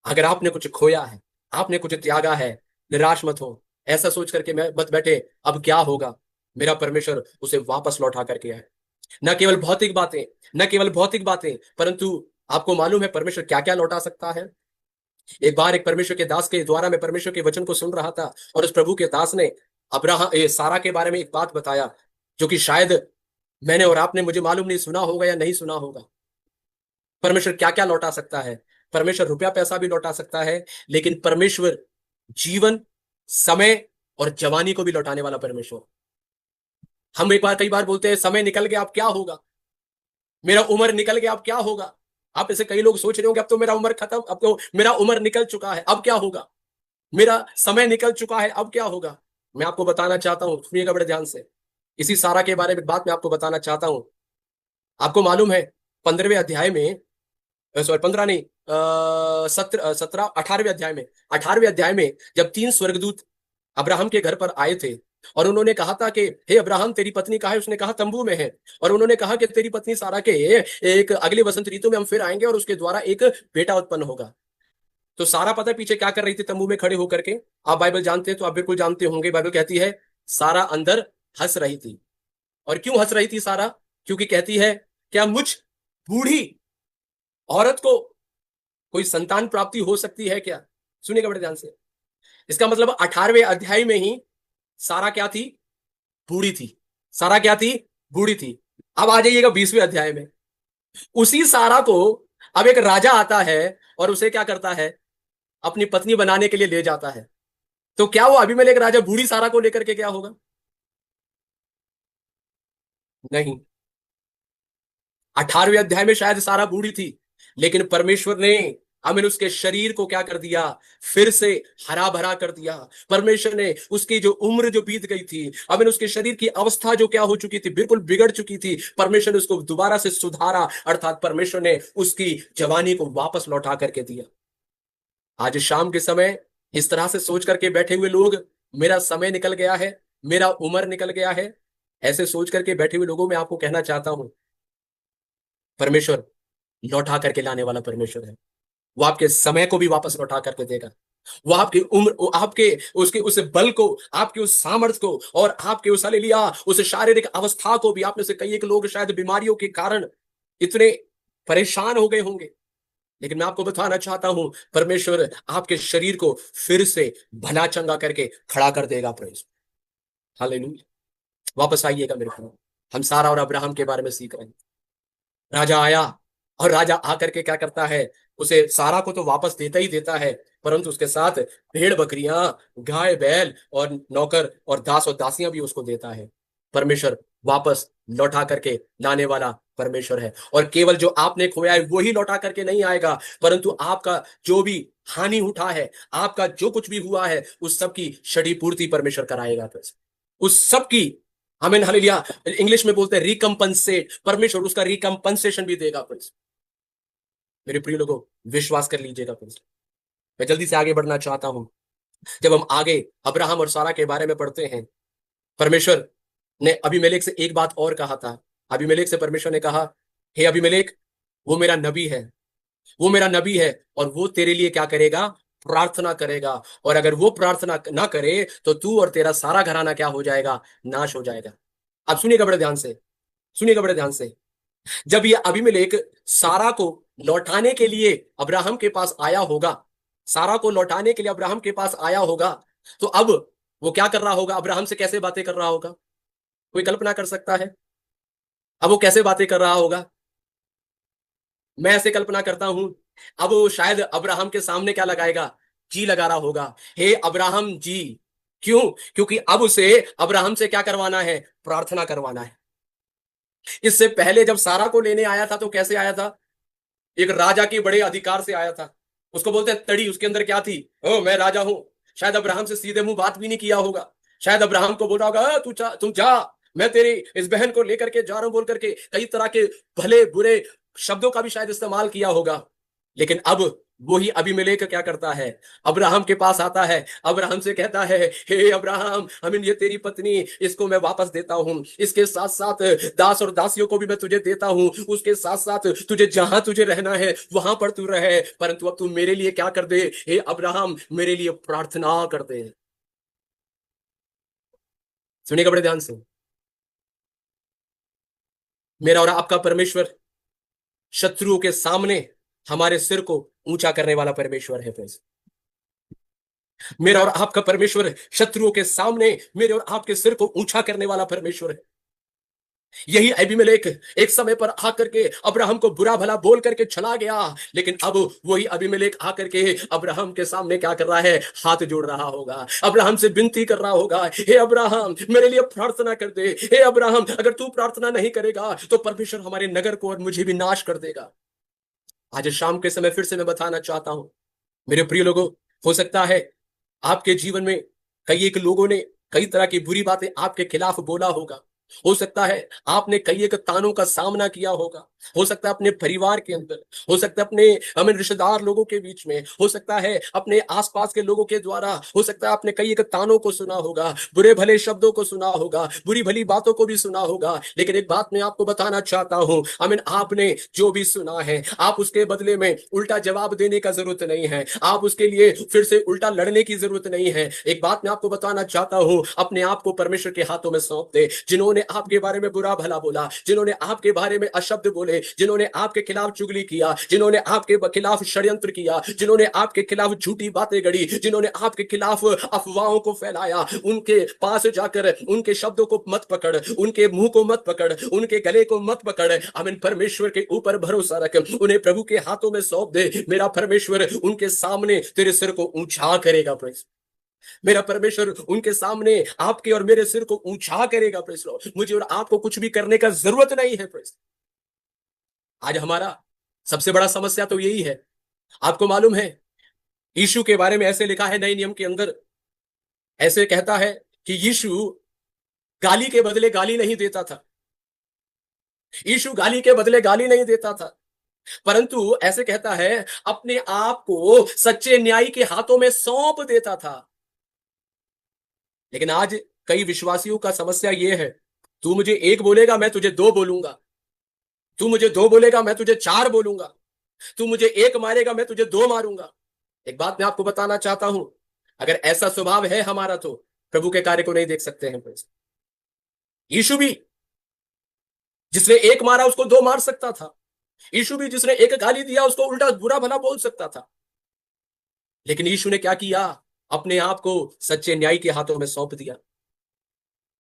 C: अगर आपने कुछ खोया है, आपने कुछ त्यागा है, निराश मत हो। ऐसा सोच करके मैं मत बैठे अब क्या होगा। मेरा परमेश्वर उसे वापस लौटा करके आए। न केवल भौतिक बातें, न केवल भौतिक बातें, परंतु आपको मालूम है परमेश्वर क्या क्या लौटा सकता है। एक बार एक परमेश्वर के दास के द्वारा मैं परमेश्वर के वचन को सुन रहा था और उस प्रभु के दास ने सारा के बारे में एक बात बताया, जो कि शायद मैंने और आपने, मुझे मालूम नहीं, सुना होगा या नहीं सुना होगा। परमेश्वर क्या क्या लौटा सकता है। परमेश्वर रुपया पैसा भी लौटा सकता है, लेकिन परमेश्वर जीवन, समय और जवानी को भी लौटाने वाला परमेश्वर। हम कई बार बोलते हैं समय निकल गया अब क्या होगा, मेरा उम्र निकल गया अब क्या होगा। आप ऐसे कई लोग सोच रहे होंगे अब तो मेरा उम्र खत्म, अब तो मेरा उम्र निकल चुका है, अब क्या होगा, मेरा समय निकल चुका है, अब क्या होगा। मैं आपको बताना चाहता हूं, सुनिएगा बड़े ध्यान से। इसी सारा के बारे में बात मैं आपको बताना चाहता हूं। आपको मालूम है 15वें अध्याय में, सॉरी 15 नहीं, 17 18वें अध्याय में, 18वें अध्याय में जब 3 स्वर्गदूत अब्राहम के घर पर आए थे और उन्होंने कहा था कि हे अब्राहम तेरी पत्नी कहाँ है? उसने कहा तंबू में है। और उन्होंने कहा कि तेरी पत्नी सारा के एक अगले वसंत ऋतु में हम फिर आएंगे और उसके द्वारा एक बेटा उत्पन्न होगा। तो सारा पता है पीछे क्या कर रही थी तंबू में खड़े होकर के? आप बाइबल जानते हैं तो आप बिल्कुल जानते होंगे। बाइबल कहती है सारा अंदर हंस रही थी। और क्यों हंस रही थी सारा? क्योंकि कहती है क्या मुझ बूढ़ी औरत को कोई संतान प्राप्ति हो सकती है क्या? सुनिएगा बड़े ध्यान से। इसका मतलब 18वें अध्याय में ही सारा क्या थी? बूढ़ी थी। सारा क्या थी? बूढ़ी थी। अब आ जाइएगा 20वें अध्याय में। उसी सारा को अब एक राजा आता है और उसे क्या करता है? अपनी पत्नी बनाने के लिए ले जाता है। तो क्या वो अबीमेलेक राजा बूढ़ी सारा को लेकर के क्या होगा? नहीं। 18वें अध्याय में शायद सारा बूढ़ी थी, लेकिन परमेश्वर ने अमीन उसके शरीर को क्या कर दिया? फिर से हरा भरा कर दिया। परमेश्वर ने उसकी जो उम्र जो बीत गई थी, अमीन उसके शरीर की अवस्था जो क्या हो चुकी थी, बिल्कुल बिगड़ चुकी थी, परमेश्वर ने उसको दोबारा से सुधारा। अर्थात परमेश्वर ने उसकी जवानी को वापस लौटा करके दिया। आज शाम के समय इस तरह से सोच करके बैठे हुए लोग, मेरा समय निकल गया है, मेरा उम्र निकल गया है, ऐसे सोच करके बैठे हुए लोगों में आपको कहना चाहता हूं परमेश्वर लौटा करके लाने वाला परमेश्वर है। वो आपके समय को भी वापस लौटा करके देगा। वो आपकी उम्र, वो आपके उसके उस बल को, आपके उस सामर्थ्य को और आपके उस हालेलुया उस शारीरिक अवस्था को भी। आप में से कई एक लोग शायद बीमारियों के कारण इतने परेशान हो गए होंगे, लेकिन मैं आपको बताना चाहता हूं परमेश्वर आपके शरीर को फिर से भला चंगा करके खड़ा कर देगा। Praise hallelujah. वापस आइएगा मेरे को। हम सारा और अब्राहम के बारे में सीख रहे हैं। राजा आया और राजा आकर के क्या करता है? उसे सारा को तो वापस देता ही देता है, परंतु उसके साथ भेड़ बकरियां, गाय बैल और नौकर और दास और दासियां भी उसको देता है। परमेश्वर वापस लौटा करके लाने वाला परमेश्वर है। और केवल जो आपने खोया है वही लौटा करके नहीं आएगा, परंतु आपका जो भी हानि उठा है, आपका जो कुछ भी हुआ है, उस सब की क्षतिपूर्ति परमेश्वर कराएगा। उस सब की, हमें हालेलुया इंग्लिश में बोलते हैं रिकम्पनसेट, परमेश्वर उसका रिकम्पनसेशन भी देगा। फ्रेंड्स मेरे प्रिय लोगों, विश्वास कर लीजिएगा। फ्रेंड्स मैं जल्दी से आगे बढ़ना चाहता हूं। जब हम आगे अब्राहम और सारा के बारे में पढ़ते हैं, परमेश्वर ने अबीमेलेक से एक बात और कहा था। अबीमेलेक से परमेश्वर ने कहा, हे अबीमेलेक, वो मेरा नबी है, वो मेरा नबी है, और वो तेरे लिए क्या करेगा? प्रार्थना करेगा। और अगर वो प्रार्थना ना करे तो तू और तेरा सारा घराना क्या हो जाएगा? नाश हो जाएगा। अब सुनिएगा बड़े ध्यान से, सुनिएगा बड़े ध्यान से। जब ये अबीमेलेक सारा को लौटाने के लिए अब्राहम के पास आया होगा, सारा को लौटाने के लिए अब्राहम के पास आया होगा, तो अब वो क्या कर रहा होगा? अब्राहम से कैसे बातें कर रहा होगा? कोई कल्पना कर सकता है? अब वो कैसे बातें कर रहा होगा? मैं ऐसे कल्पना करता हूं, अब वो शायद अब्राहम के सामने क्या लगाएगा? जी लगा रहा होगा, हे अब्राहम जी। क्यों? क्योंकि अब उसे अब्राहम से क्या करवाना है? प्रार्थना करवाना है। इससे पहले जब सारा को लेने आया था तो कैसे आया था? एक राजा के बड़े अधिकार से आया था। उसको बोलते हैं तड़ी, उसके अंदर क्या थी? ओ मैं राजा हूं। शायद अब्राहम से सीधे मुंह बात भी नहीं किया होगा। शायद अब्राहम को बोला होगा, तुम जा, मैं तेरी इस बहन को लेकर के जा रहा हूं, बोल करके कई तरह के भले बुरे शब्दों का भी शायद इस्तेमाल किया होगा। लेकिन अब वही अबीमेलेक क्या करता है? अब्राहम के पास आता है, अब्राहम से कहता है, हे अब्राहम, अमीन, ये तेरी पत्नी, इसको मैं वापस देता हूं, इसके साथ साथ दास और दासियों को भी मैं तुझे देता हूं, उसके साथ साथ तुझे जहां तुझे रहना है वहां पर तू रहे, परंतु अब तू मेरे लिए क्या कर दे? हे अब्राहम, मेरे लिए प्रार्थना कर दे। सुनिएगा बड़े ध्यान से, मेरा और आपका परमेश्वर शत्रुओं के सामने हमारे सिर को ऊंचा करने वाला परमेश्वर है फ्रेंड्स। मेरा और आपका परमेश्वर शत्रुओं के सामने मेरे और आपके सिर को ऊंचा करने वाला परमेश्वर है। यही अबीमेलेक एक समय पर आकर के अब्राहम को बुरा भला बोल करके चला गया, लेकिन अब वही अबीमेलेक आकर के अब्राहम के सामने क्या कर रहा है? हाथ जोड़ रहा होगा, अब्राहम से विनती कर रहा होगा, हे अब्राहम, मेरे लिए प्रार्थना कर दे। हे अब्राहम, अगर तू प्रार्थना नहीं करेगा तो परमेश्वर हमारे नगर को और मुझे भी नाश कर देगा। आज शाम के समय फिर से मैं बताना चाहता हूं, मेरे प्रिय लोगों, हो सकता है आपके जीवन में कई एक लोगों ने कई तरह की बुरी बातें आपके खिलाफ बोला होगा। हो सकता है आपने कई एक तानों का सामना किया होगा। हो सकता है अपने परिवार के अंदर, हो सकता है अपने हमें रिश्तेदार लोगों के बीच में, हो सकता है अपने आसपास के लोगों के द्वारा, हो सकता है आपने कई एक तानों को सुना होगा, बुरे भले शब्दों को सुना होगा, बुरी भली बातों को भी सुना होगा। लेकिन एक बात मैं आपको बताना चाहता हूं, आपने जो भी सुना है, आप उसके बदले में उल्टा जवाब देने का जरूरत नहीं है, आप उसके लिए फिर से उल्टा लड़ने की जरूरत नहीं है। एक बात मैं आपको बताना चाहता हूं, अपने आप को परमेश्वर के हाथों में सौंप दे। जिन्होंने आपके बारे में बुरा भला बोला, जिन्होंने आपके बारे में अशब्द बोले, जिन्होंने आपके खिलाफ चुगली किया, जिन्होंने आपके खिलाफ षड्यंत्र किया, जिन्होंने आपके खिलाफ झूठी बातें गढ़ी, जिन्होंने आपके खिलाफ अफवाहों को फैलाया, उनके पास जाकर उनके शब्दों को मत पकड़, उनके मुंह को मत पकड़, उनके गले को मत पकड़। परमेश्वर के ऊपर भरोसा रख, उन्हें प्रभु के हाथों में सौंप दे। मेरा परमेश्वर उनके सामने तेरे सिर को ऊंचा करेगा। प्रेस, मेरा परमेश्वर उनके सामने आपके और मेरे सिर को ऊंचा करेगा। प्रेस लो, मुझे और आपको कुछ भी करने का जरूरत नहीं है। प्रेस, आज हमारा सबसे बड़ा समस्या तो यही है। आपको मालूम है, यीशु के बारे में ऐसे लिखा है नए नियम के अंदर, ऐसे कहता है कि यीशु गाली के बदले गाली नहीं देता था। यीशु गाली के बदले गाली नहीं देता था, परंतु ऐसे कहता है अपने आप को सच्चे न्यायी के हाथों में सौंप देता था। लेकिन आज कई विश्वासियों का समस्या यह है, तू मुझे एक बोलेगा मैं तुझे दो बोलूंगा, तू मुझे दो बोलेगा मैं तुझे चार बोलूंगा, तू मुझे एक मारेगा मैं तुझे दो मारूंगा। एक बात मैं आपको बताना चाहता हूं, अगर ऐसा स्वभाव है हमारा तो प्रभु के कार्य को नहीं देख सकते हैं। यीशु भी जिसने एक मारा उसको दो मार सकता था, यीशु भी जिसने एक गाली दिया उसको उल्टा बुरा भला बोल सकता था। लेकिन यीशु ने क्या किया? अपने आप को सच्चे न्याय के हाथों में सौंप दिया।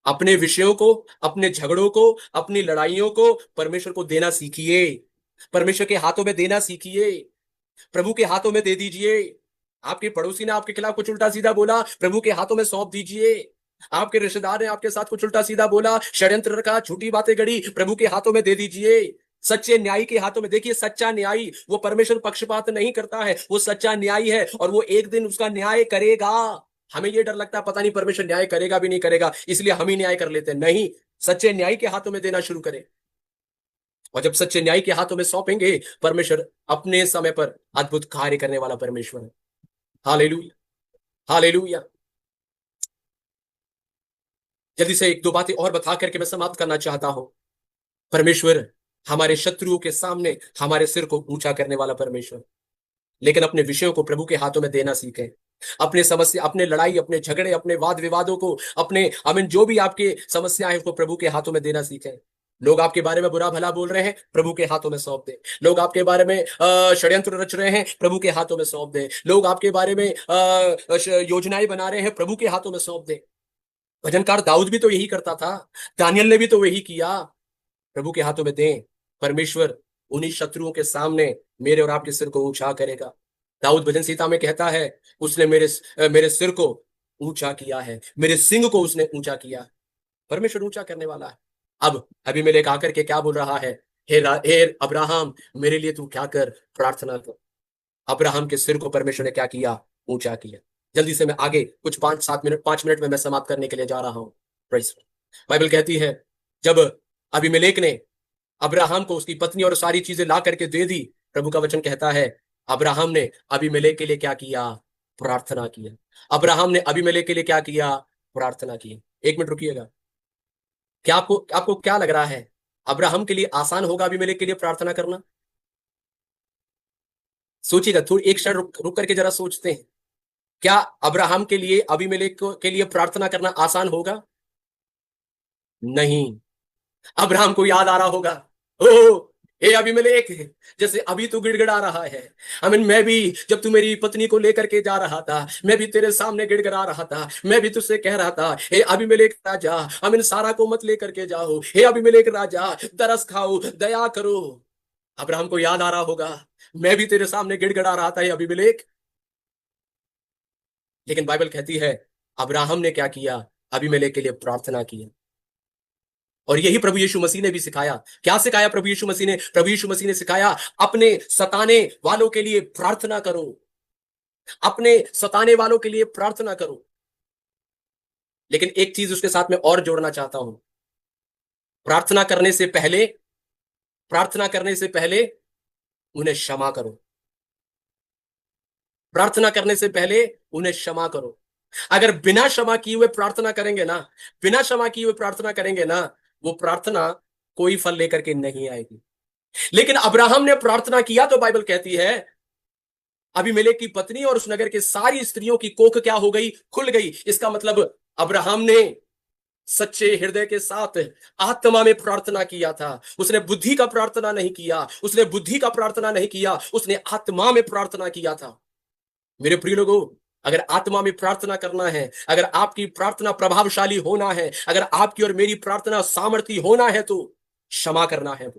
C: अपने विषयों को, अपने झगड़ों को, अपनी लड़ाइयों को परमेश्वर को देना सीखिए, परमेश्वर के हाथों में देना सीखिए, प्रभु के हाथों में दे दीजिए। आपके पड़ोसी ने आपके खिलाफ कुछ उल्टा सीधा बोला, प्रभु के हाथों में सौंप दीजिए। आपके रिश्तेदार ने आपके साथ कुछ उल्टा सीधा बोला, षड्यंत्र रखा, झूठी बातें गढ़ी, प्रभु के हाथों में दे दीजिए, सच्चे न्यायी के हाथों में। देखिए, सच्चा न्यायी, वो परमेश्वर पक्षपात नहीं करता है, वो सच्चा न्यायी है और वो एक दिन उसका न्याय करेगा। हमें ये डर लगता है पता नहीं परमेश्वर न्याय करेगा भी नहीं करेगा, इसलिए हम ही न्याय कर लेते हैं। नहीं, सच्चे न्यायी के हाथों में देना शुरू करें, और जब सच्चे न्याय के हाथों में सौंपेंगे, परमेश्वर अपने समय पर अद्भुत कार्य करने वाला परमेश्वर है। Hallelujah, hallelujah. जल्दी से एक दो बातें और बता करके मैं समाप्त करना चाहता हूं। परमेश्वर हमारे शत्रुओं के सामने हमारे सिर को ऊंचा करने वाला परमेश्वर, लेकिन अपने विषयों को प्रभु के हाथों में देना सीखें। अपने समस्या, अपने लड़ाई, अपने झगड़े, अपने वाद विवादों को, अपने आमीन जो भी आपके समस्या है उसको प्रभु के हाथों में देना सीखें। लोग आपके बारे में बुरा भला बोल रहे हैं, प्रभु के हाथों में सौंप दें। लोग आपके बारे में षड्यंत्र रच रहे हैं, प्रभु के हाथों में सौंप दें। लोग आपके बारे में योजनाएं बना रहे हैं, प्रभु के हाथों में सौंप दें। भजनकार दाऊद भी तो यही करता था, दानियल ने भी तो वही किया। प्रभु के हाथों में दें। परमेश्वर उन्हीं शत्रुओं के सामने मेरे और आपके सिर को ऊंचा करेगा। दाऊद भजन संहिता में कहता है, उसने मेरे सिर को ऊंचा किया है, मेरे सिंग को उसने ऊंचा किया। परमेश्वर ऊंचा करने वाला है। अब अबीमेलेक आकर के क्या बोल रहा है, हे अब्राहम, मेरे लिए तू क्या कर, प्रार्थना कर। अब्राहम के सिर को परमेश्वर ने क्या किया, ऊंचा किया। जल्दी से मैं आगे कुछ 5 मिनट में मैं समाप्त करने के लिए जा रहा हूं। प्रेज़। बाइबल कहती है, जब अबीमेलेक ने अब्राहम को उसकी पत्नी और सारी चीजें ला करके दे दी, प्रभु का वचन कहता है अब्राहम ने अबीमेलेक के लिए क्या किया, प्रार्थना किया। अब्राहम ने अबीमेलेक के लिए क्या किया, प्रार्थना की। 1 मिनट रुकिएगा। क्या आपको आपको क्या लग रहा है, अब्राहम के लिए आसान होगा अबीमेलेक के लिए प्रार्थना करना? सोचिएगा, थोड़ी एक क्षण रुक करके जरा सोचते हैं। क्या अब्राहम के लिए अबीमेलेक के लिए प्रार्थना करना आसान होगा? नहीं। अब्राहम को याद आ रहा होगा, ओ हे अबीमेलेक, जैसे अभी तू गिड़गिड़ा रहा है। आमीन, मैं भी जब तू मेरी पत्नी को लेकर के जा रहा था, मैं भी तेरे सामने गिड़गिड़ा रहा था। मैं भी तुझसे कह रहा था, हे अबीमेलेक राजा, आमीन, सारा को मत लेकर के जाओ। हे अबीमेलेक राजा, तरस खाओ, दया करो। अब्राहम को याद आ रहा होगा, मैं भी तेरे सामने गिड़गिड़ा रहा था हे अबीमेलेक। लेकिन बाइबल कहती है अब्राहम ने क्या किया, अबीमेलेक के लिए प्रार्थना की। और यही प्रभु यीशु मसीह ने भी सिखाया। क्या सिखाया प्रभु यीशु मसीह ने? प्रभु यीशु मसीह ने सिखाया, अपने सताने वालों के लिए प्रार्थना करो। अपने सताने वालों के लिए प्रार्थना करो। लेकिन एक चीज उसके साथ में और जोड़ना चाहता हूं, प्रार्थना करने से पहले, प्रार्थना करने से पहले उन्हें क्षमा करो। प्रार्थना करने से पहले उन्हें क्षमा करो। अगर बिना क्षमा किए हुए प्रार्थना करेंगे ना, बिना क्षमा किए हुए प्रार्थना करेंगे ना, वो प्रार्थना कोई फल लेकर के नहीं आएगी। लेकिन अब्राहम ने प्रार्थना किया तो बाइबल कहती है अबीमेलेक की पत्नी और उस नगर के सारी स्त्रियों की कोख क्या हो गई, खुल गई। इसका मतलब अब्राहम ने सच्चे हृदय के साथ आत्मा में प्रार्थना किया था। उसने बुद्धि का प्रार्थना नहीं किया, उसने बुद्धि का प्रार्थना नहीं किया, उसने आत्मा में प्रार्थना किया था। मेरे प्रिय लोगों, अगर आत्मा में प्रार्थना करना है, अगर आपकी प्रार्थना प्रभावशाली होना है, अगर आपकी और मेरी प्रार्थना सामर्थी होना है, तो क्षमा करना है,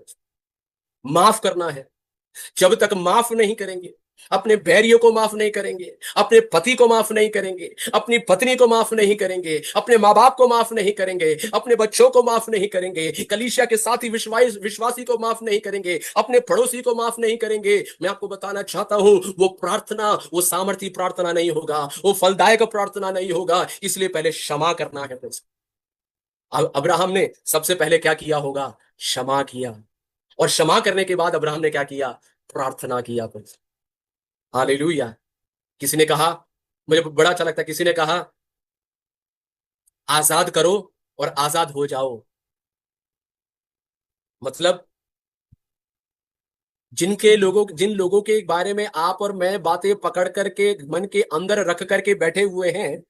C: माफ करना है। जब तक माफ नहीं करेंगे, अपने बैरियों को माफ नहीं करेंगे, अपने पति को माफ नहीं करेंगे, अपनी पत्नी को माफ नहीं करेंगे, अपने माँ बाप को माफ नहीं करेंगे, अपने बच्चों को माफ नहीं करेंगे, कलीसिया के साथी विश्वासी को माफ नहीं करेंगे, अपने पड़ोसी को माफ नहीं करेंगे, मैं आपको बताना चाहता हूं वो प्रार्थना, वो सामर्थी प्रार्थना नहीं होगा, वो फलदायक प्रार्थना नहीं होगा। इसलिए पहले क्षमा करना है। अब्राहम ने सबसे पहले क्या किया होगा, क्षमा किया। और क्षमा करने के बाद अब्राहम ने क्या किया, प्रार्थना किया। कुछ हालेलुया। किसी ने कहा, मुझे बड़ा अच्छा लगता है, किसी ने कहा आजाद करो और आजाद हो जाओ। मतलब जिन लोगों के बारे में आप और मैं बातें पकड़ करके मन के अंदर रख करके बैठे हुए हैं,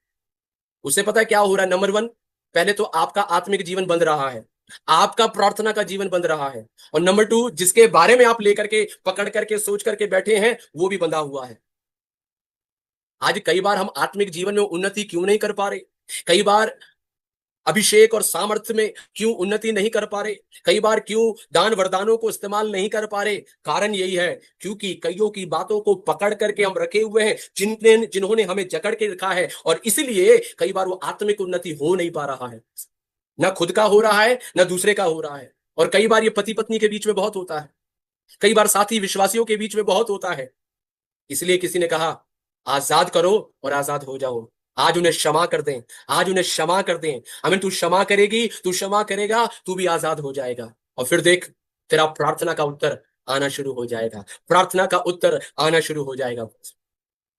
C: उससे पता है क्या हो रहा है? नंबर 1, पहले तो आपका आत्मिक जीवन बंद रहा है, आपका प्रार्थना का जीवन बंद रहा है। और नंबर 2, जिसके बारे में आप लेकर के पकड़ करके सोच करके बैठे हैं, वो भी बंधा हुआ है। आज कई बार हम आत्मिक जीवन में उन्नति क्यों नहीं कर पा रहे? कई बार अभिषेक और सामर्थ्य में क्यों उन्नति नहीं कर पा रहे? कई बार क्यों दान वरदानों को इस्तेमाल नहीं कर पा रहे? कारण यही है, क्योंकि कईयों की बातों को पकड़ करके हम रखे हुए हैं, जिन्होंने हमें जकड़ के रखा है, और इसलिए कई बार वो आत्मिक उन्नति हो नहीं पा रहा है। ना खुद का हो रहा है, ना दूसरे का हो रहा है। और कई बार ये पति पत्नी के बीच में बहुत होता है, कई बार साथी विश्वासियों के बीच में बहुत होता है। इसलिए किसी ने कहा आजाद करो और आजाद हो जाओ। आज उन्हें क्षमा कर दें, आज उन्हें क्षमा कर दें। आमीन। तू क्षमा करेगी, तू क्षमा करेगा, तू भी आजाद हो जाएगा। और फिर देख, तेरा प्रार्थना का उत्तर आना शुरू हो जाएगा, प्रार्थना का उत्तर आना शुरू हो जाएगा।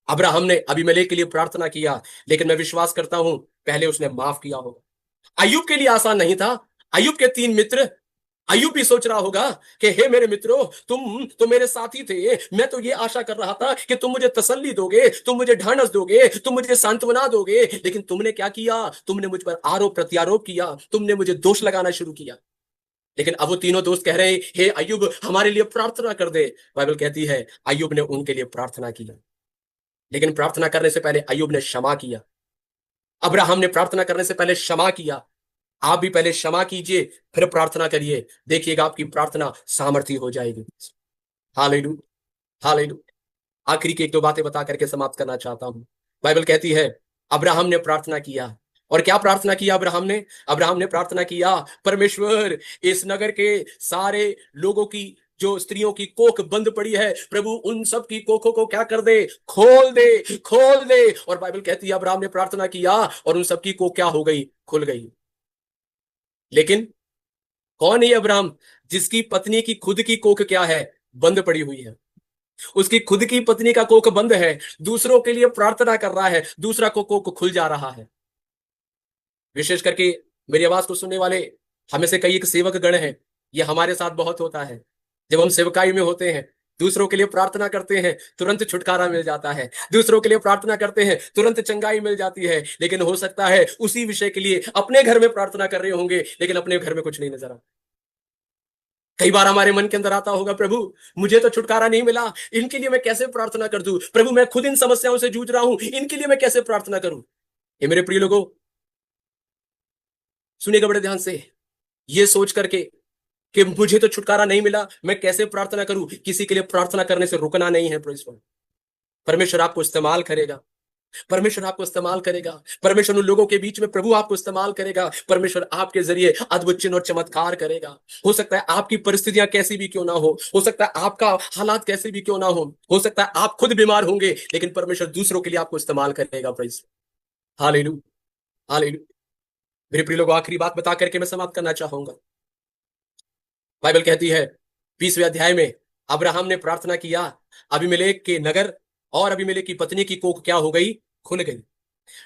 C: अब्राहम ने अबीमेलेक के लिए प्रार्थना किया, लेकिन मैं विश्वास करता हूं पहले उसने माफ किया होगा। अय्यूब के लिए आसान नहीं था। अय्यूब के 3 मित्र, अय्यूब भी सोच रहा होगा कि हे मेरे मित्रों, तुम तो मेरे साथी थे, मैं तो ये आशा कर रहा था कि तुम मुझे तसल्ली दोगे, तुम मुझे ढांढस दोगे, तुम मुझे सांत्वना दोगे, लेकिन तुमने क्या किया? तुमने मुझ पर आरोप प्रत्यारोप किया, तुमने मुझे दोष लगाना शुरू किया। लेकिन अब वो तीनों दोस्त कह रहे हैं, हे अय्यूब, हमारे लिए प्रार्थना कर दे। बाइबल कहती है अय्यूब ने उनके लिए प्रार्थना की, लेकिन प्रार्थना करने से पहले अय्यूब ने क्षमा किया। अब्राहम ने प्रार्थना करने से पहले क्षमा किया। आप भी पहले क्षमा कीजिए, फिर प्रार्थना करिए, देखिएगा आपकी प्रार्थना सामर्थी हो जाएगी। Hallelujah, hallelujah. आखिरी की 1-2 बातें बता करके समाप्त करना चाहता हूं। बाइबल कहती है अब्राहम ने प्रार्थना किया, और क्या प्रार्थना किया अब्राहम ने? अब्राहम ने प्रार्थना किया, परमेश्वर, इस नगर के सारे लोगों की जो स्त्रियों की कोख बंद पड़ी है, प्रभु उन सब की कोखों को क्या कर दे? खोल दे, खोल दे। और बाइबल कहती है अब्राहम ने प्रार्थना किया और उन सब की कोख क्या हो गई? खुल गई। लेकिन कौन है अब्राहम जिसकी पत्नी की खुद की कोख क्या है? बंद पड़ी हुई है। उसकी खुद की पत्नी का कोख बंद है, दूसरों के लिए प्रार्थना कर रहा है, दूसरा को कोख खुल जा रहा है। विशेष करके मेरी आवाज को सुनने वाले हमें से कई एक सेवक गण हैं, ये हमारे साथ बहुत होता है। जब हम सेवकाई में होते हैं, दूसरों के लिए प्रार्थना करते हैं, तुरंत छुटकारा मिल जाता है। दूसरों के लिए प्रार्थना करते हैं, तुरंत चंगाई मिल जाती है। लेकिन हो सकता है उसी विषय के लिए अपने घर में प्रार्थना कर रहे होंगे, लेकिन अपने घर में कुछ नहीं नजर आता। कई बार हमारे मन के अंदर आता होगा, प्रभु मुझे तो छुटकारा नहीं मिला, इनके लिए मैं कैसे प्रार्थना कर दूं? प्रभु मैं खुद इन समस्याओं से जूझ रहा हूं, इनके लिए मैं कैसे प्रार्थना करूं? ये मेरे प्रिय लोगों, सुनिएगा बड़े ध्यान से। ये सोच करके कि मुझे तो छुटकारा नहीं मिला, मैं कैसे प्रार्थना करूं, किसी के लिए प्रार्थना करने से रुकना नहीं है। परमेश्वर आपको इस्तेमाल करेगा, परमेश्वर आपको इस्तेमाल करेगा, परमेश्वर उन लोगों के बीच में प्रभु आपको इस्तेमाल करेगा, परमेश्वर आपके जरिए अद्भुत चिन्ह और चमत्कार करेगा। हो सकता है आपकी परिस्थितियां कैसी भी क्यों ना हो सकता है आपका हालात कैसे भी क्यों ना हो सकता है आप खुद बीमार होंगे, लेकिन परमेश्वर दूसरों के लिए आपको इस्तेमाल करेगा। Praise hallelujah, hallelujah. मेरे प्रिय लोगों, आखिरी बात बता करके मैं समाप्त करना चाहूंगा। बाइबल कहती है 20वें अध्याय में अब्राहम ने प्रार्थना किया, अबीमेलेक के नगर और अबीमेलेक की पत्नी की कोख क्या हो गई? खुल गई।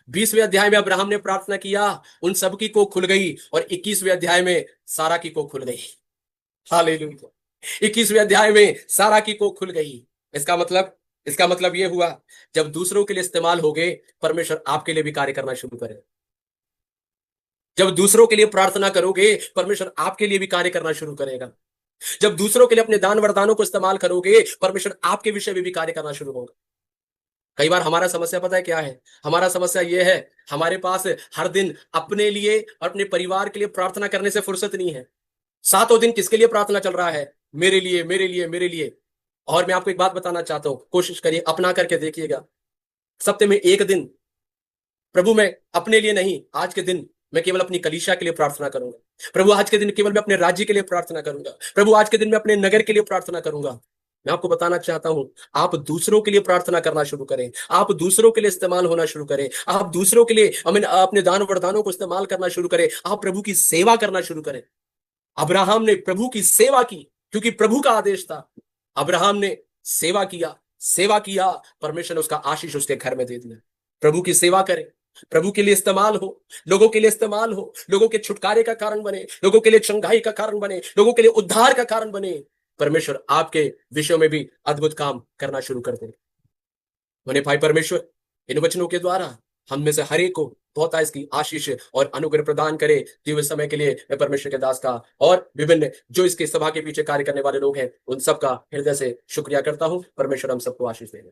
C: 20वें अध्याय में अब्राहम ने प्रार्थना किया, उन सब की कोख खुल गई, और 21वें अध्याय में सारा की कोख खुल गई। हालेलुया। 21वें अध्याय में सारा की कोख खुल गई। इसका मतलब यह हुआ, जब दूसरों के लिए इस्तेमाल हो गए, परमेश्वर आपके लिए भी कार्य करना शुरू करे। जब दूसरों के लिए प्रार्थना करोगे, परमेश्वर आपके लिए भी कार्य करना शुरू करेगा। जब दूसरों के लिए अपने दान वरदानों को इस्तेमाल करोगे, परमेश्वर आपके विषय में भी कार्य करना शुरू होगा। कई बार हमारा समस्या पता है क्या है? हमारा समस्या यह है, हमारे पास हर दिन अपने लिए और अपने परिवार के लिए प्रार्थना करने से फुर्सत नहीं है। सातों दिन किसके लिए प्रार्थना चल रहा है? मेरे लिए, मेरे लिए, मेरे लिए। और मैं आपको एक बात बताना चाहता हूं, कोशिश करिए, अपना करके देखिएगा। सप्ताह में एक दिन, प्रभु मैं अपने लिए नहीं, आज के दिन मैं केवल अपनी कलीसिया के लिए प्रार्थना करूंगा। प्रभु आज के दिन केवल मैं अपने राज्य के लिए प्रार्थना करूंगा। प्रभु आज के दिन मैं अपने नगर के लिए प्रार्थना करूंगा। मैं आपको बताना चाहता हूं, आप दूसरों के लिए प्रार्थना करना शुरू करें, आप दूसरों के लिए इस्तेमाल होना शुरू करें, आप दूसरों के लिए अपने दान वरदानों को इस्तेमाल करना शुरू करें, आप प्रभु की सेवा करना शुरू करें। अब्राहम ने प्रभु की सेवा की, क्योंकि प्रभु का आदेश था। अब्राहम ने सेवा किया, सेवा किया, परमेश्वर ने उसका आशीष उसके घर में दे दिया। प्रभु की सेवा करें, प्रभु के लिए इस्तेमाल हो, लोगों के लिए इस्तेमाल हो, लोगों के छुटकारे का कारण बने, लोगों के लिए चंगाई का कारण बने, लोगों के लिए उद्धार का कारण बने। परमेश्वर आपके विषयों में भी अद्भुत काम करना शुरू कर दे। उन्हें भाई परमेश्वर इन वचनों के द्वारा हम में से हर एक को बहुत इसकी आशीष और अनुग्रह प्रदान करे। दिव्य समय के लिए मैं परमेश्वर के दास का और विभिन्न जो इसके सभा के पीछे कार्य करने वाले लोग हैं, उन सबका हृदय से शुक्रिया करता हूं। परमेश्वर हम सबको आशीष दे।